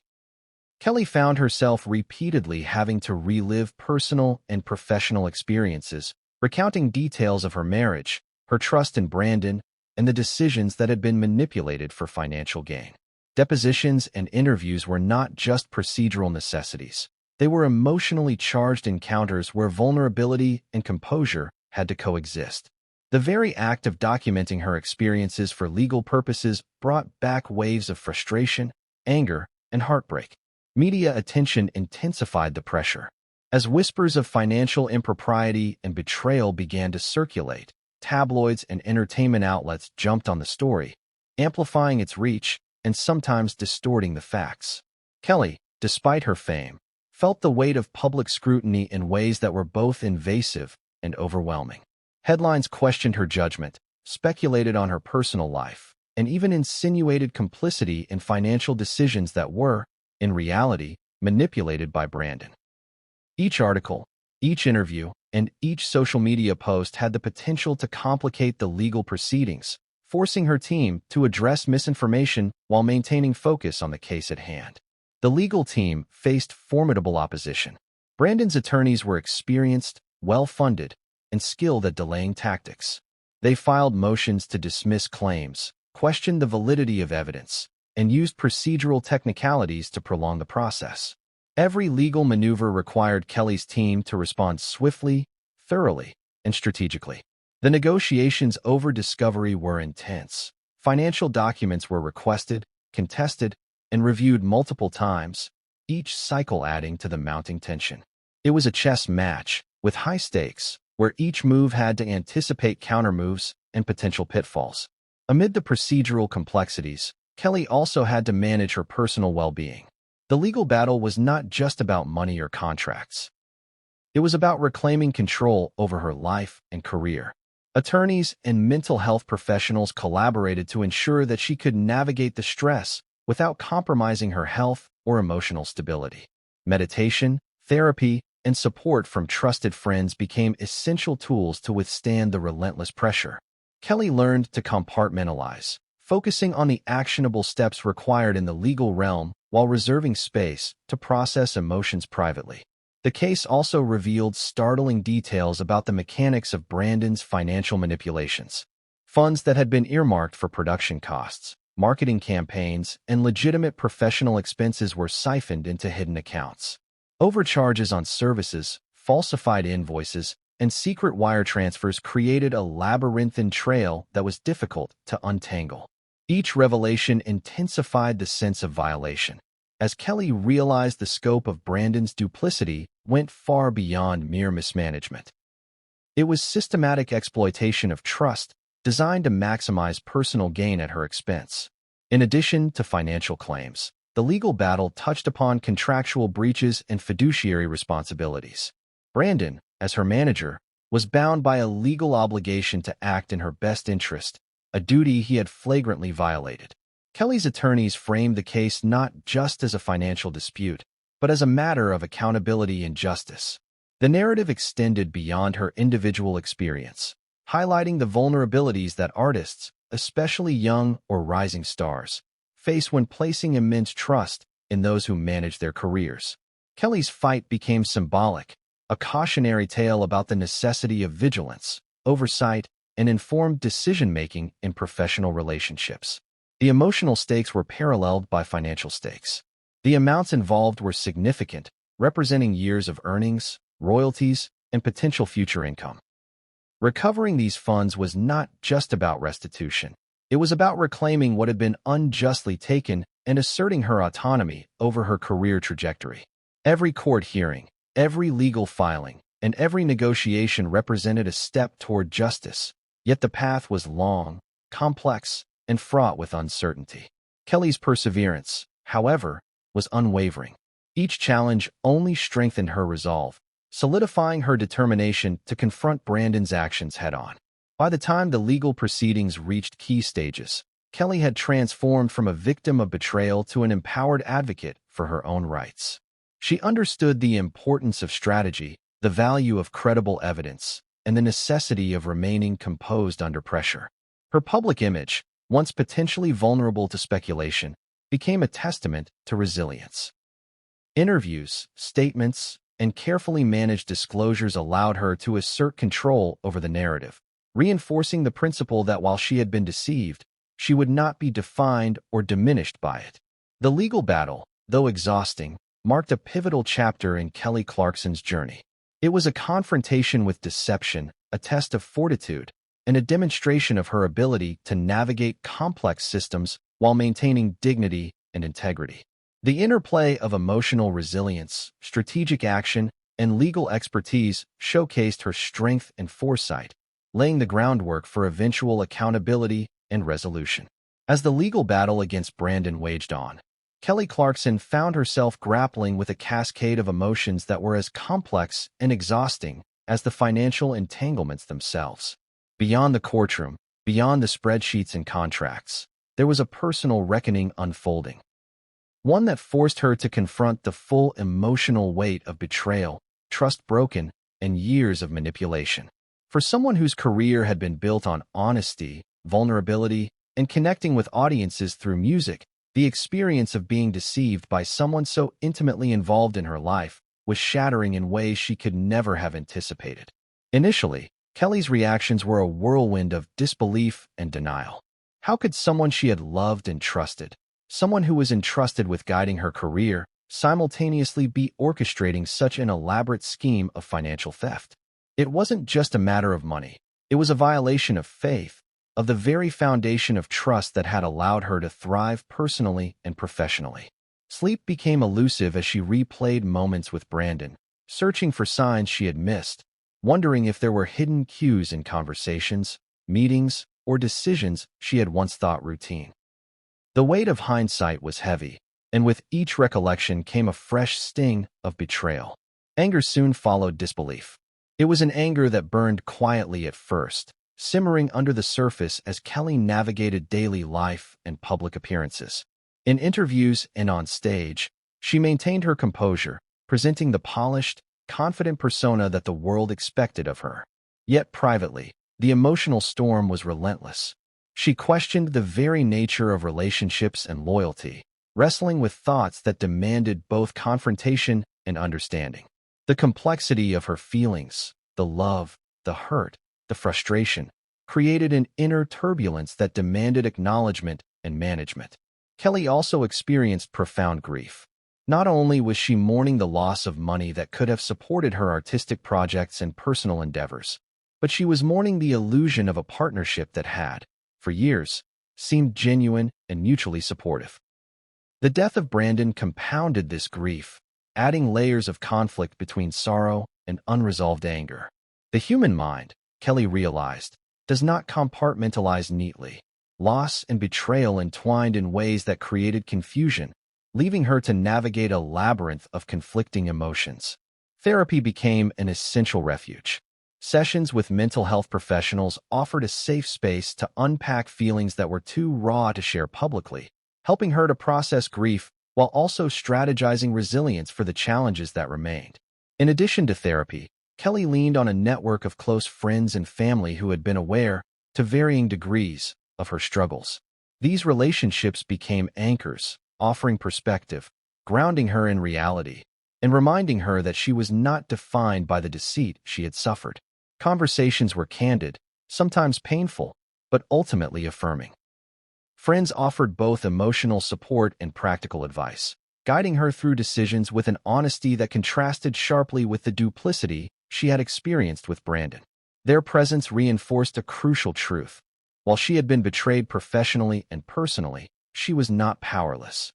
Kelly found herself repeatedly having to relive personal and professional experiences, recounting details of her marriage, her trust in Brandon, and the decisions that had been manipulated for financial gain. Depositions and interviews were not just procedural necessities. They were emotionally charged encounters where vulnerability and composure had to coexist. The very act of documenting her experiences for legal purposes brought back waves of frustration, anger, and heartbreak. Media attention intensified the pressure. As whispers of financial impropriety and betrayal began to circulate, tabloids and entertainment outlets jumped on the story, amplifying its reach and sometimes distorting the facts. Kelly, despite her fame, felt the weight of public scrutiny in ways that were both invasive and overwhelming. Headlines questioned her judgment, speculated on her personal life, and even insinuated complicity in financial decisions that were, in reality, manipulated by Brandon. Each article, each interview, and each social media post had the potential to complicate the legal proceedings, forcing her team to address misinformation while maintaining focus on the case at hand. The legal team faced formidable opposition. Brandon's attorneys were experienced, well-funded, and skilled at delaying tactics. They filed motions to dismiss claims, questioned the validity of evidence, and used procedural technicalities to prolong the process. Every legal maneuver required Kelly's team to respond swiftly, thoroughly, and strategically. The negotiations over discovery were intense. Financial documents were requested, contested, and reviewed multiple times, each cycle adding to the mounting tension. It was a chess match, with high stakes, where each move had to anticipate countermoves and potential pitfalls. Amid the procedural complexities, Kelly also had to manage her personal well-being. The legal battle was not just about money or contracts. It was about reclaiming control over her life and career. Attorneys and mental health professionals collaborated to ensure that she could navigate the stress without compromising her health or emotional stability. Meditation, therapy, and support from trusted friends became essential tools to withstand the relentless pressure. Kelly learned to compartmentalize, focusing on the actionable steps required in the legal realm while reserving space to process emotions privately. The case also revealed startling details about the mechanics of Brandon's financial manipulations. Funds that had been earmarked for production costs, marketing campaigns, and legitimate professional expenses were siphoned into hidden accounts. Overcharges on services, falsified invoices, and secret wire transfers created a labyrinthine trail that was difficult to untangle. Each revelation intensified the sense of violation, as Kelly realized the scope of Brandon's duplicity went far beyond mere mismanagement. It was systematic exploitation of trust designed to maximize personal gain at her expense. In addition to financial claims, the legal battle touched upon contractual breaches and fiduciary responsibilities. Brandon, as her manager, was bound by a legal obligation to act in her best interest, a duty he had flagrantly violated. Kelly's attorneys framed the case not just as a financial dispute, but as a matter of accountability and justice. The narrative extended beyond her individual experience, highlighting the vulnerabilities that artists, especially young or rising stars, face when placing immense trust in those who manage their careers. Kelly's fight became symbolic, a cautionary tale about the necessity of vigilance, oversight, and informed decision-making in professional relationships. The emotional stakes were paralleled by financial stakes. The amounts involved were significant, representing years of earnings, royalties, and potential future income. Recovering these funds was not just about restitution. It was about reclaiming what had been unjustly taken and asserting her autonomy over her career trajectory. Every court hearing, every legal filing, and every negotiation represented a step toward justice, yet the path was long, complex, and fraught with uncertainty. Kelly's perseverance, however, was unwavering. Each challenge only strengthened her resolve, solidifying her determination to confront Brandon's actions head-on. By the time the legal proceedings reached key stages, Kelly had transformed from a victim of betrayal to an empowered advocate for her own rights. She understood the importance of strategy, the value of credible evidence, and the necessity of remaining composed under pressure. Her public image, once potentially vulnerable to speculation, became a testament to resilience. Interviews, statements, and carefully managed disclosures allowed her to assert control over the narrative, reinforcing the principle that while she had been deceived, she would not be defined or diminished by it. The legal battle, though exhausting, marked a pivotal chapter in Kelly Clarkson's journey. It was a confrontation with deception, a test of fortitude, and a demonstration of her ability to navigate complex systems while maintaining dignity and integrity. The interplay of emotional resilience, strategic action, and legal expertise showcased her strength and foresight, laying the groundwork for eventual accountability and resolution. As the legal battle against Brandon waged on, Kelly Clarkson found herself grappling with a cascade of emotions that were as complex and exhausting as the financial entanglements themselves. Beyond the courtroom, beyond the spreadsheets and contracts, there was a personal reckoning unfolding. One that forced her to confront the full emotional weight of betrayal, trust broken, and years of manipulation. For someone whose career had been built on honesty, vulnerability, and connecting with audiences through music, the experience of being deceived by someone so intimately involved in her life was shattering in ways she could never have anticipated. Initially, Kelly's reactions were a whirlwind of disbelief and denial. How could someone she had loved and trusted, someone who was entrusted with guiding her career, simultaneously be orchestrating such an elaborate scheme of financial theft? It wasn't just a matter of money. It was a violation of faith, of the very foundation of trust that had allowed her to thrive personally and professionally. Sleep became elusive as she replayed moments with Brandon, searching for signs she had missed, wondering if there were hidden cues in conversations, meetings, or decisions she had once thought routine. The weight of hindsight was heavy, and with each recollection came a fresh sting of betrayal. Anger soon followed disbelief. It was an anger that burned quietly at first, simmering under the surface as Kelly navigated daily life and public appearances. In interviews and on stage, she maintained her composure, presenting the polished, confident persona that the world expected of her. Yet privately, the emotional storm was relentless. She questioned the very nature of relationships and loyalty, wrestling with thoughts that demanded both confrontation and understanding. The complexity of her feelings, the love, the hurt, the frustration, created an inner turbulence that demanded acknowledgement and management. Kelly also experienced profound grief. Not only was she mourning the loss of money that could have supported her artistic projects and personal endeavors, but she was mourning the illusion of a partnership that had, for years, seemed genuine and mutually supportive. The death of Brandon compounded this grief, adding layers of conflict between sorrow and unresolved anger. The human mind, Kelly realized, does not compartmentalize neatly. Loss and betrayal entwined in ways that created confusion, leaving her to navigate a labyrinth of conflicting emotions. Therapy became an essential refuge. Sessions with mental health professionals offered a safe space to unpack feelings that were too raw to share publicly, helping her to process grief while also strategizing resilience for the challenges that remained. In addition to therapy, Kelly leaned on a network of close friends and family who had been aware, to varying degrees, of her struggles. These relationships became anchors, offering perspective, grounding her in reality, and reminding her that she was not defined by the deceit she had suffered. Conversations were candid, sometimes painful, but ultimately affirming. Friends offered both emotional support and practical advice, guiding her through decisions with an honesty that contrasted sharply with the duplicity she had experienced with Brandon. Their presence reinforced a crucial truth. While she had been betrayed professionally and personally, she was not powerless.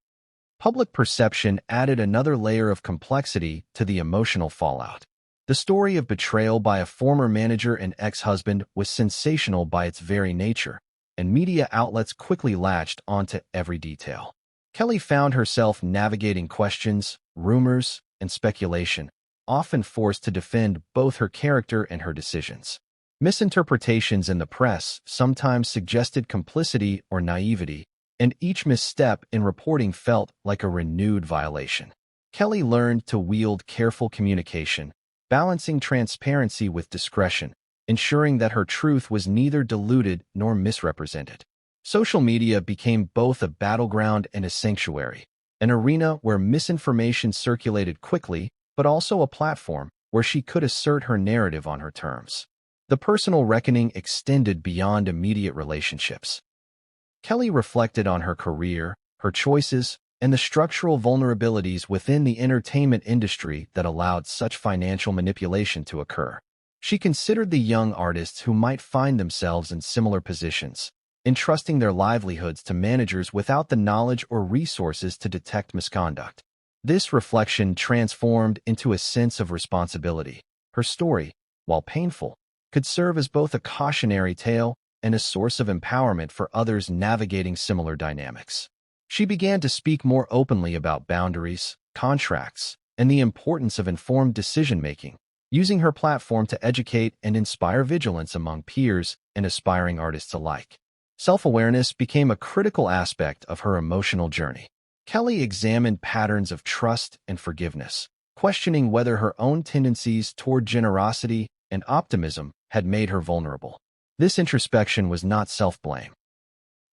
Public perception added another layer of complexity to the emotional fallout. The story of betrayal by a former manager and ex-husband was sensational by its very nature, and media outlets quickly latched onto every detail. Kelly found herself navigating questions, rumors, and speculation, often forced to defend both her character and her decisions. Misinterpretations in the press sometimes suggested complicity or naivety, and each misstep in reporting felt like a renewed violation. Kelly learned to wield careful communication, balancing transparency with discretion, ensuring that her truth was neither diluted nor misrepresented. Social media became both a battleground and a sanctuary, an arena where misinformation circulated quickly, but also a platform where she could assert her narrative on her terms. The personal reckoning extended beyond immediate relationships. Kelly reflected on her career, her choices, and the structural vulnerabilities within the entertainment industry that allowed such financial manipulation to occur. She considered the young artists who might find themselves in similar positions, entrusting their livelihoods to managers without the knowledge or resources to detect misconduct. This reflection transformed into a sense of responsibility. Her story, while painful, could serve as both a cautionary tale and a source of empowerment for others navigating similar dynamics. She began to speak more openly about boundaries, contracts, and the importance of informed decision-making, using her platform to educate and inspire vigilance among peers and aspiring artists alike. Self-awareness became a critical aspect of her emotional journey. Kelly examined patterns of trust and forgiveness, questioning whether her own tendencies toward generosity and optimism had made her vulnerable. This introspection was not self-blame.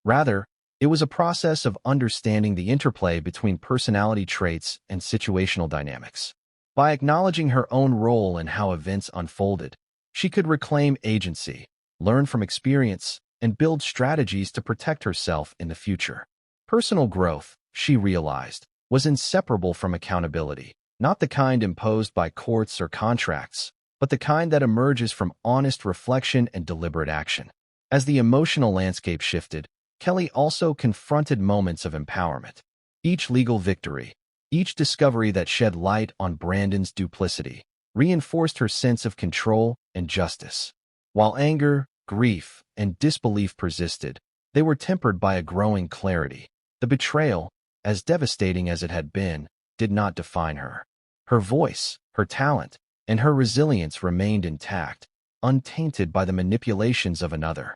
Rather, it was a process of understanding the interplay between personality traits and situational dynamics. By acknowledging her own role in how events unfolded, she could reclaim agency, learn from experience, and build strategies to protect herself in the future. Personal growth, she realized, was inseparable from accountability, not the kind imposed by courts or contracts, but the kind that emerges from honest reflection and deliberate action. As the emotional landscape shifted, Kelly also confronted moments of empowerment. Each legal victory, each discovery that shed light on Brandon's duplicity, reinforced her sense of control and justice. While anger, grief, and disbelief persisted, they were tempered by a growing clarity. The betrayal, as devastating as it had been, did not define her. Her voice, her talent, and her resilience remained intact, untainted by the manipulations of another.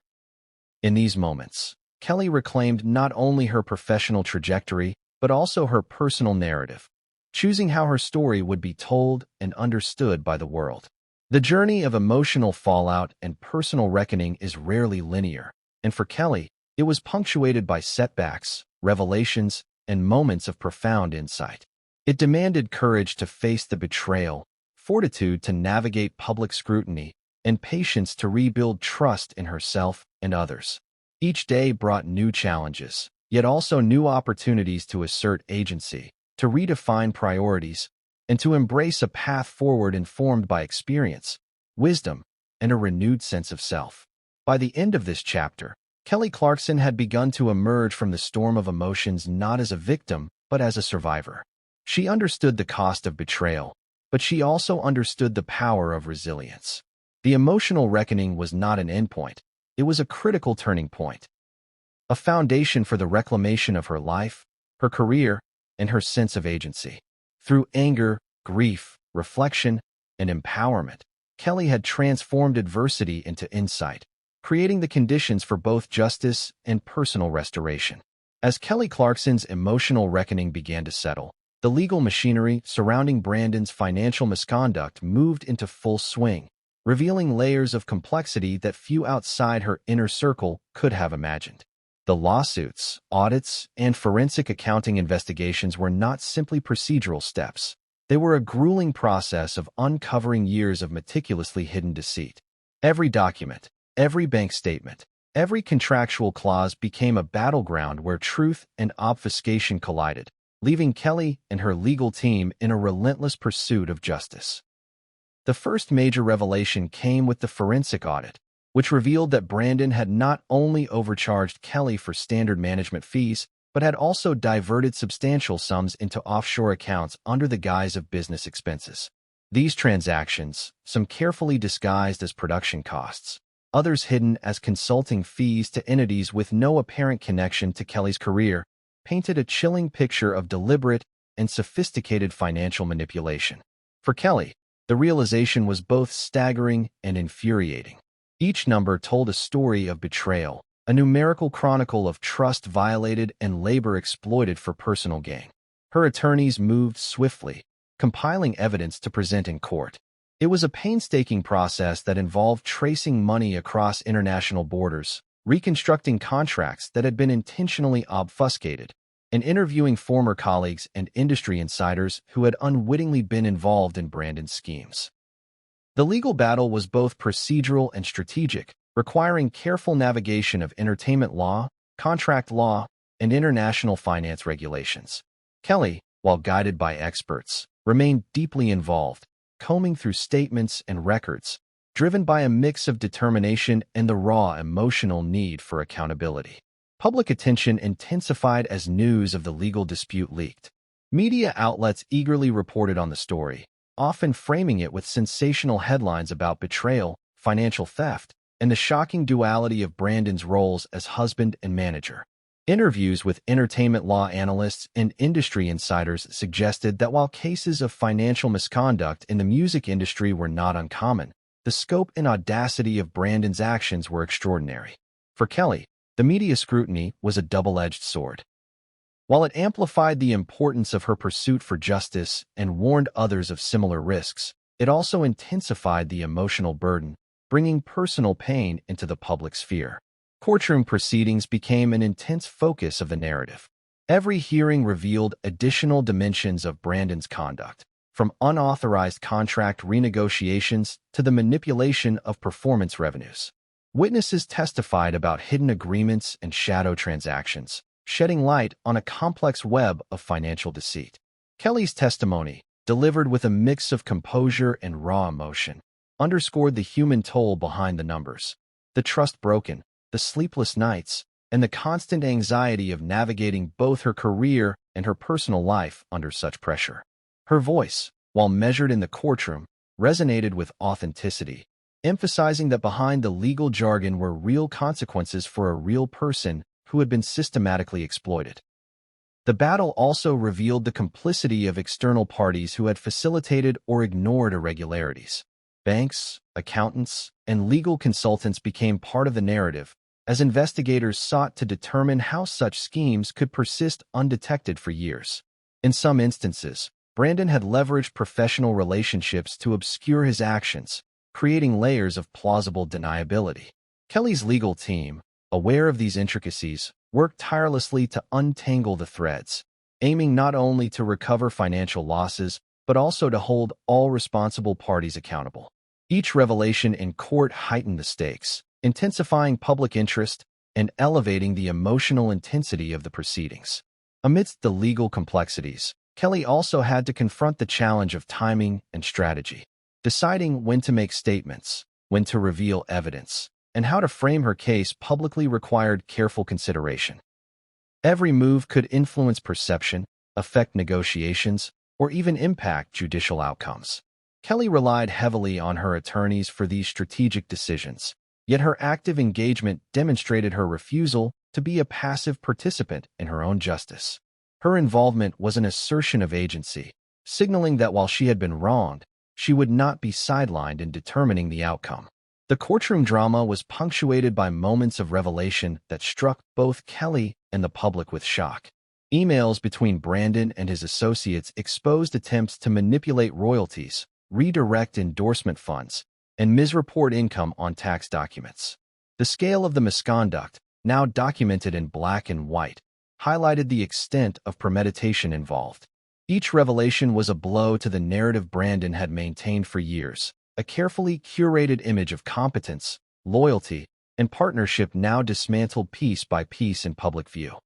In these moments, Kelly reclaimed not only her professional trajectory, but also her personal narrative, choosing how her story would be told and understood by the world. The journey of emotional fallout and personal reckoning is rarely linear, and for Kelly, it was punctuated by setbacks, revelations, and moments of profound insight. It demanded courage to face the betrayal, fortitude to navigate public scrutiny, and patience to rebuild trust in herself and others. Each day brought new challenges, yet also new opportunities to assert agency, to redefine priorities, and to embrace a path forward informed by experience, wisdom, and a renewed sense of self. By the end of this chapter, Kelly Clarkson had begun to emerge from the storm of emotions not as a victim, but as a survivor. She understood the cost of betrayal, but she also understood the power of resilience. The emotional reckoning was not an endpoint, it was a critical turning point. A foundation for the reclamation of her life, her career, and her sense of agency. Through anger, grief, reflection, and empowerment, Kelly had transformed adversity into insight, creating the conditions for both justice and personal restoration. As Kelly Clarkson's emotional reckoning began to settle, the legal machinery surrounding Brandon's financial misconduct moved into full swing, revealing layers of complexity that few outside her inner circle could have imagined. The lawsuits, audits, and forensic accounting investigations were not simply procedural steps. They were a grueling process of uncovering years of meticulously hidden deceit. Every document, every bank statement, every contractual clause became a battleground where truth and obfuscation collided, leaving Kelly and her legal team in a relentless pursuit of justice. The first major revelation came with the forensic audit, which revealed that Brandon had not only overcharged Kelly for standard management fees, but had also diverted substantial sums into offshore accounts under the guise of business expenses. These transactions, some carefully disguised as production costs, others hidden as consulting fees to entities with no apparent connection to Kelly's career, painted a chilling picture of deliberate and sophisticated financial manipulation. For Kelly, the realization was both staggering and infuriating. Each number told a story of betrayal, a numerical chronicle of trust violated and labor exploited for personal gain. Her attorneys moved swiftly, compiling evidence to present in court. It was a painstaking process that involved tracing money across international borders, reconstructing contracts that had been intentionally obfuscated, and interviewing former colleagues and industry insiders who had unwittingly been involved in Brandon's schemes. The legal battle was both procedural and strategic, requiring careful navigation of entertainment law, contract law, and international finance regulations. Kelly, while guided by experts, remained deeply involved, combing through statements and records, driven by a mix of determination and the raw emotional need for accountability. Public attention intensified as news of the legal dispute leaked. Media outlets eagerly reported on the story, often framing it with sensational headlines about betrayal, financial theft, and the shocking duality of Brandon's roles as husband and manager. Interviews with entertainment law analysts and industry insiders suggested that while cases of financial misconduct in the music industry were not uncommon, the scope and audacity of Brandon's actions were extraordinary. For Kelly, the media scrutiny was a double-edged sword. While it amplified the importance of her pursuit for justice and warned others of similar risks, it also intensified the emotional burden, bringing personal pain into the public sphere. Courtroom proceedings became an intense focus of the narrative. Every hearing revealed additional dimensions of Brandon's conduct, from unauthorized contract renegotiations to the manipulation of performance revenues. Witnesses testified about hidden agreements and shadow transactions, shedding light on a complex web of financial deceit. Kelly's testimony, delivered with a mix of composure and raw emotion, underscored the human toll behind the numbers. The trust broken, the sleepless nights, and the constant anxiety of navigating both her career and her personal life under such pressure. Her voice, while measured in the courtroom, resonated with authenticity, emphasizing that behind the legal jargon were real consequences for a real person who had been systematically exploited. The battle also revealed the complicity of external parties who had facilitated or ignored irregularities. Banks, accountants, and legal consultants became part of the narrative as investigators sought to determine how such schemes could persist undetected for years. In some instances, Brandon had leveraged professional relationships to obscure his actions, creating layers of plausible deniability. Kelly's legal team, aware of these intricacies, worked tirelessly to untangle the threads, aiming not only to recover financial losses, but also to hold all responsible parties accountable. Each revelation in court heightened the stakes, intensifying public interest and elevating the emotional intensity of the proceedings. Amidst the legal complexities, Kelly also had to confront the challenge of timing and strategy, deciding when to make statements, when to reveal evidence, and how to frame her case publicly required careful consideration. Every move could influence perception, affect negotiations, or even impact judicial outcomes. Kelly relied heavily on her attorneys for these strategic decisions, yet her active engagement demonstrated her refusal to be a passive participant in her own justice. Her involvement was an assertion of agency, signaling that while she had been wronged, she would not be sidelined in determining the outcome. The courtroom drama was punctuated by moments of revelation that struck both Kelly and the public with shock. Emails between Brandon and his associates exposed attempts to manipulate royalties, redirect endorsement funds, and misreport income on tax documents. The scale of the misconduct, now documented in black and white, highlighted the extent of premeditation involved. Each revelation was a blow to the narrative Brandon had maintained for years, a carefully curated image of competence, loyalty, and partnership now dismantled piece by piece in public view.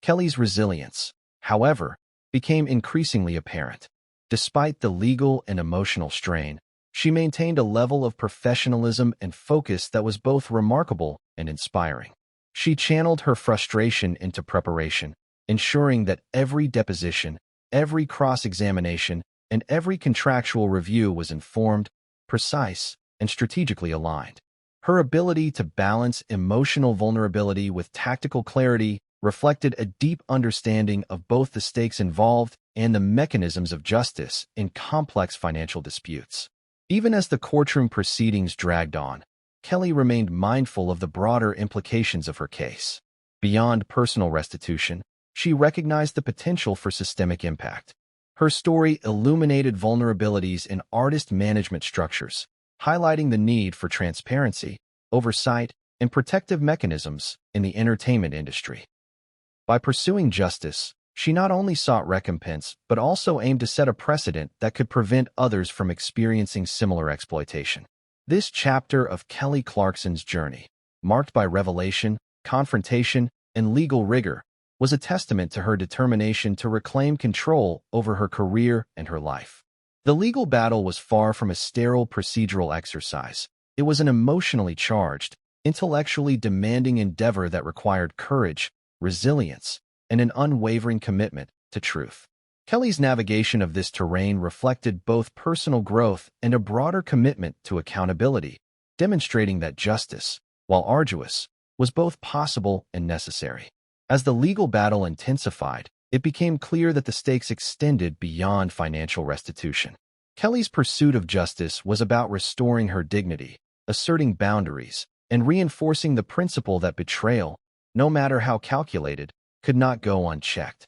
Kelly's resilience, however, became increasingly apparent. Despite the legal and emotional strain, she maintained a level of professionalism and focus that was both remarkable and inspiring. She channeled her frustration into preparation, ensuring that every deposition, every cross-examination, and every contractual review was informed, precise, and strategically aligned. Her ability to balance emotional vulnerability with tactical clarity reflected a deep understanding of both the stakes involved and the mechanisms of justice in complex financial disputes. Even as the courtroom proceedings dragged on, Kelly remained mindful of the broader implications of her case. Beyond personal restitution, she recognized the potential for systemic impact. Her story illuminated vulnerabilities in artist management structures, highlighting the need for transparency, oversight, and protective mechanisms in the entertainment industry. By pursuing justice, she not only sought recompense but also aimed to set a precedent that could prevent others from experiencing similar exploitation. This chapter of Kelly Clarkson's journey, marked by revelation, confrontation, and legal rigor, was a testament to her determination to reclaim control over her career and her life. The legal battle was far from a sterile procedural exercise. It was an emotionally charged, intellectually demanding endeavor that required courage, resilience, and an unwavering commitment to truth. Kelly's navigation of this terrain reflected both personal growth and a broader commitment to accountability, demonstrating that justice, while arduous, was both possible and necessary. As the legal battle intensified, it became clear that the stakes extended beyond financial restitution. Kelly's pursuit of justice was about restoring her dignity, asserting boundaries, and reinforcing the principle that betrayal, no matter how calculated, could not go unchecked.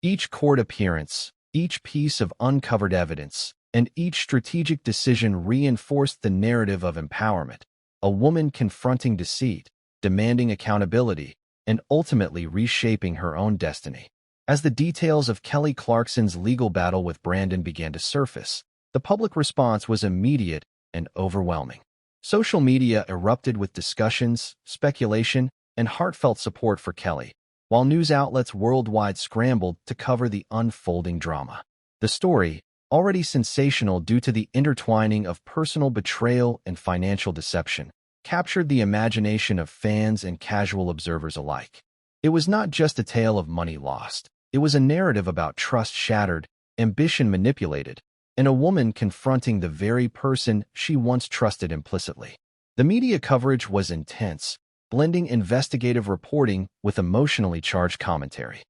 Each court appearance, each piece of uncovered evidence, and each strategic decision reinforced the narrative of empowerment, a woman confronting deceit, demanding accountability, and ultimately reshaping her own destiny. As the details of Kelly Clarkson's legal battle with Brandon began to surface, the public response was immediate and overwhelming. Social media erupted with discussions, speculation, and heartfelt support for Kelly, while news outlets worldwide scrambled to cover the unfolding drama. The story, already sensational due to the intertwining of personal betrayal and financial deception, captured the imagination of fans and casual observers alike. It was not just a tale of money lost. It was a narrative about trust shattered, ambition manipulated, and a woman confronting the very person she once trusted implicitly. The media coverage was intense, blending investigative reporting with emotionally charged commentary.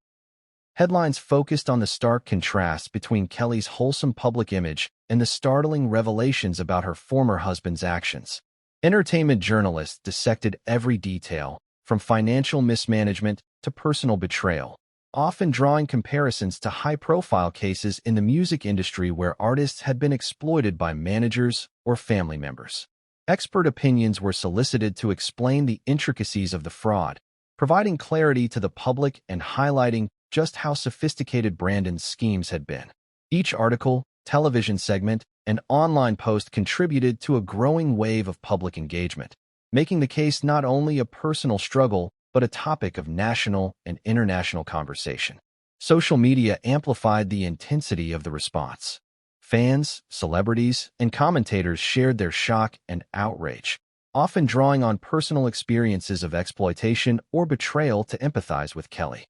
Headlines focused on the stark contrast between Kelly's wholesome public image and the startling revelations about her former husband's actions. Entertainment journalists dissected every detail, from financial mismanagement to personal betrayal, often drawing comparisons to high-profile cases in the music industry where artists had been exploited by managers or family members. Expert opinions were solicited to explain the intricacies of the fraud, providing clarity to the public and highlighting just how sophisticated Brandon's schemes had been. Each article, television segment, and online post contributed to a growing wave of public engagement, making the case not only a personal struggle but a topic of national and international conversation. Social media amplified the intensity of the response. Fans, celebrities, and commentators shared their shock and outrage, often drawing on personal experiences of exploitation or betrayal to empathize with Kelly.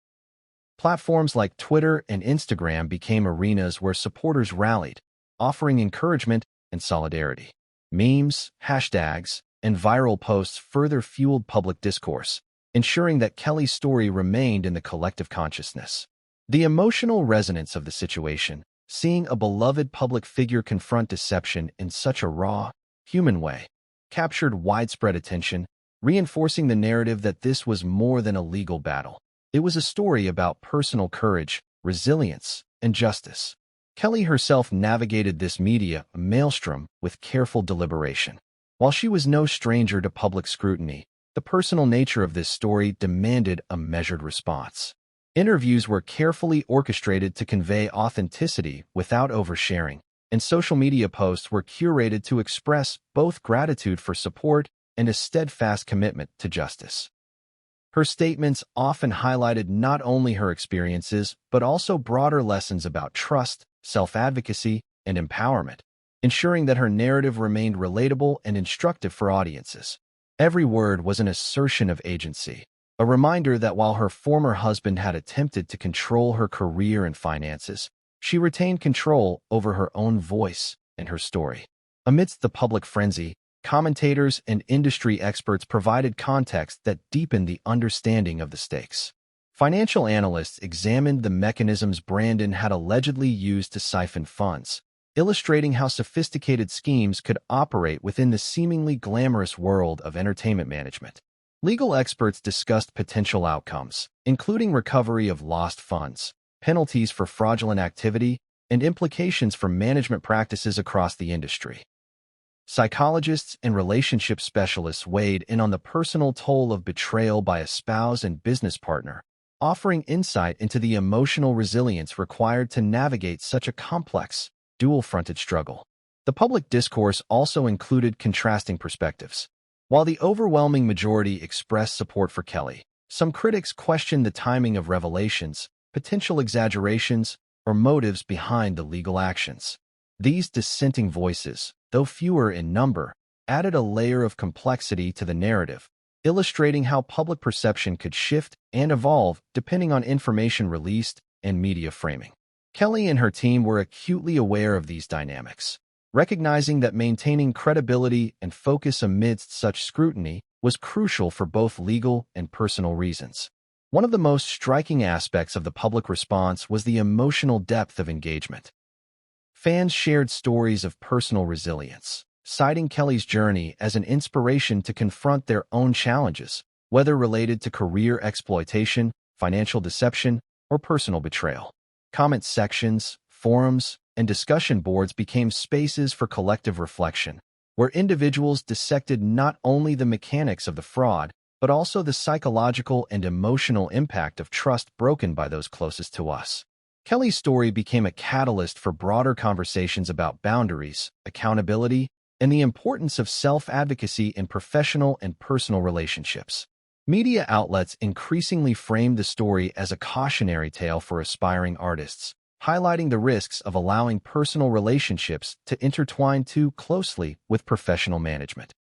Platforms like Twitter and Instagram became arenas where supporters rallied, offering encouragement and solidarity. Memes, hashtags, and viral posts further fueled public discourse, ensuring that Kelly's story remained in the collective consciousness. The emotional resonance of the situation, seeing a beloved public figure confront deception in such a raw, human way, captured widespread attention, reinforcing the narrative that this was more than a legal battle. It was a story about personal courage, resilience, and justice. Kelly herself navigated this media maelstrom with careful deliberation. While she was no stranger to public scrutiny, The personal nature of this story demanded a measured response. Interviews were carefully orchestrated to convey authenticity without oversharing, and social media posts were curated to express both gratitude for support and a steadfast commitment to justice. Her statements often highlighted not only her experiences, but also broader lessons about trust, self-advocacy, and empowerment, ensuring that her narrative remained relatable and instructive for audiences. Every word was an assertion of agency, a reminder that while her former husband had attempted to control her career and finances, she retained control over her own voice and her story. Amidst the public frenzy, commentators and industry experts provided context that deepened the understanding of the stakes. Financial analysts examined the mechanisms Brandon had allegedly used to siphon funds, illustrating how sophisticated schemes could operate within the seemingly glamorous world of entertainment management. Legal experts discussed potential outcomes, including recovery of lost funds, penalties for fraudulent activity, and implications for management practices across the industry. Psychologists and relationship specialists weighed in on the personal toll of betrayal by a spouse and business partner, offering insight into the emotional resilience required to navigate such a complex, dual-fronted struggle. The public discourse also included contrasting perspectives. While the overwhelming majority expressed support for Kelly, some critics questioned the timing of revelations, potential exaggerations, or motives behind the legal actions. These dissenting voices, though fewer in number, added a layer of complexity to the narrative, illustrating how public perception could shift and evolve depending on information released and media framing. Kelly and her team were acutely aware of these dynamics, recognizing that maintaining credibility and focus amidst such scrutiny was crucial for both legal and personal reasons. One of the most striking aspects of the public response was the emotional depth of engagement. Fans shared stories of personal resilience, citing Kelly's journey as an inspiration to confront their own challenges, whether related to career exploitation, financial deception, or personal betrayal. Comment sections, forums, and discussion boards became spaces for collective reflection, where individuals dissected not only the mechanics of the fraud, but also the psychological and emotional impact of trust broken by those closest to us. Kelly's story became a catalyst for broader conversations about boundaries, accountability, and the importance of self-advocacy in professional and personal relationships. Media outlets increasingly framed the story as a cautionary tale for aspiring artists, highlighting the risks of allowing personal relationships to intertwine too closely with professional management.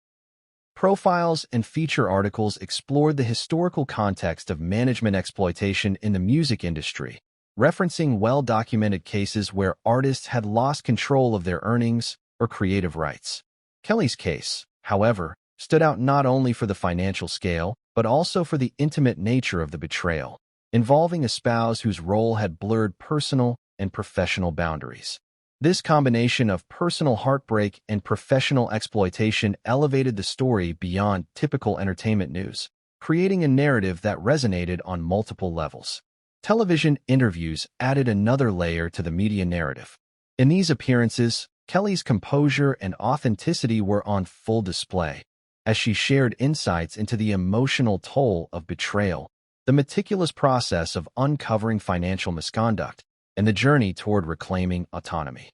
Profiles and feature articles explored the historical context of management exploitation in the music industry, referencing well-documented cases where artists had lost control of their earnings or creative rights. Kelly's case, however, stood out not only for the financial scale, but also for the intimate nature of the betrayal, involving a spouse whose role had blurred personal and professional boundaries. This combination of personal heartbreak and professional exploitation elevated the story beyond typical entertainment news, creating a narrative that resonated on multiple levels. Television interviews added another layer to the media narrative. In these appearances, Kelly's composure and authenticity were on full display, as she shared insights into the emotional toll of betrayal, the meticulous process of uncovering financial misconduct, and the journey toward reclaiming autonomy.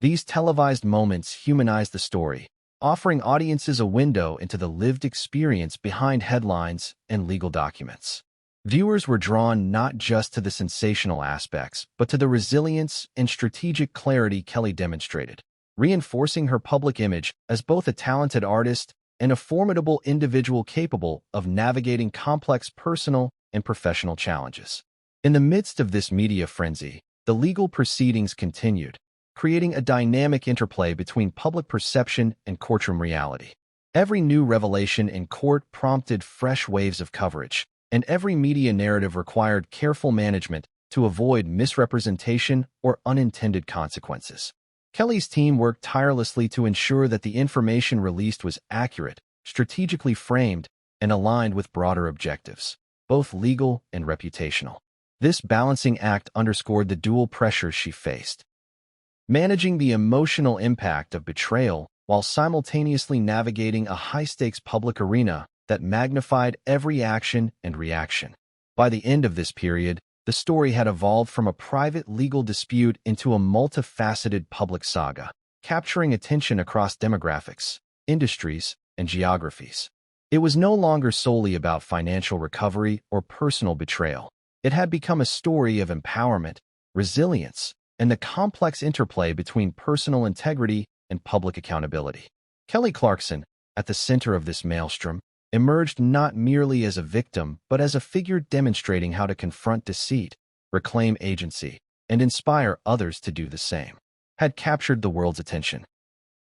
These televised moments humanized the story, offering audiences a window into the lived experience behind headlines and legal documents. Viewers were drawn not just to the sensational aspects, but to the resilience and strategic clarity Kelly demonstrated, reinforcing her public image as both a talented artist and a formidable individual capable of navigating complex personal and professional challenges. In the midst of this media frenzy, the legal proceedings continued, creating a dynamic interplay between public perception and courtroom reality. Every new revelation in court prompted fresh waves of coverage, and every media narrative required careful management to avoid misrepresentation or unintended consequences. Kelly's team worked tirelessly to ensure that the information released was accurate, strategically framed, and aligned with broader objectives, both legal and reputational. This balancing act underscored the dual pressures she faced: managing the emotional impact of betrayal while simultaneously navigating a high-stakes public arena that magnified every action and reaction. By the end of this period, the story had evolved from a private legal dispute into a multifaceted public saga, capturing attention across demographics, industries, and geographies. It was no longer solely about financial recovery or personal betrayal. It had become a story of empowerment, resilience, and the complex interplay between personal integrity and public accountability. Kelly Clarkson, at the center of this maelstrom, emerged not merely as a victim but as a figure demonstrating how to confront deceit, reclaim agency, and inspire others to do the same. Had captured the world's attention.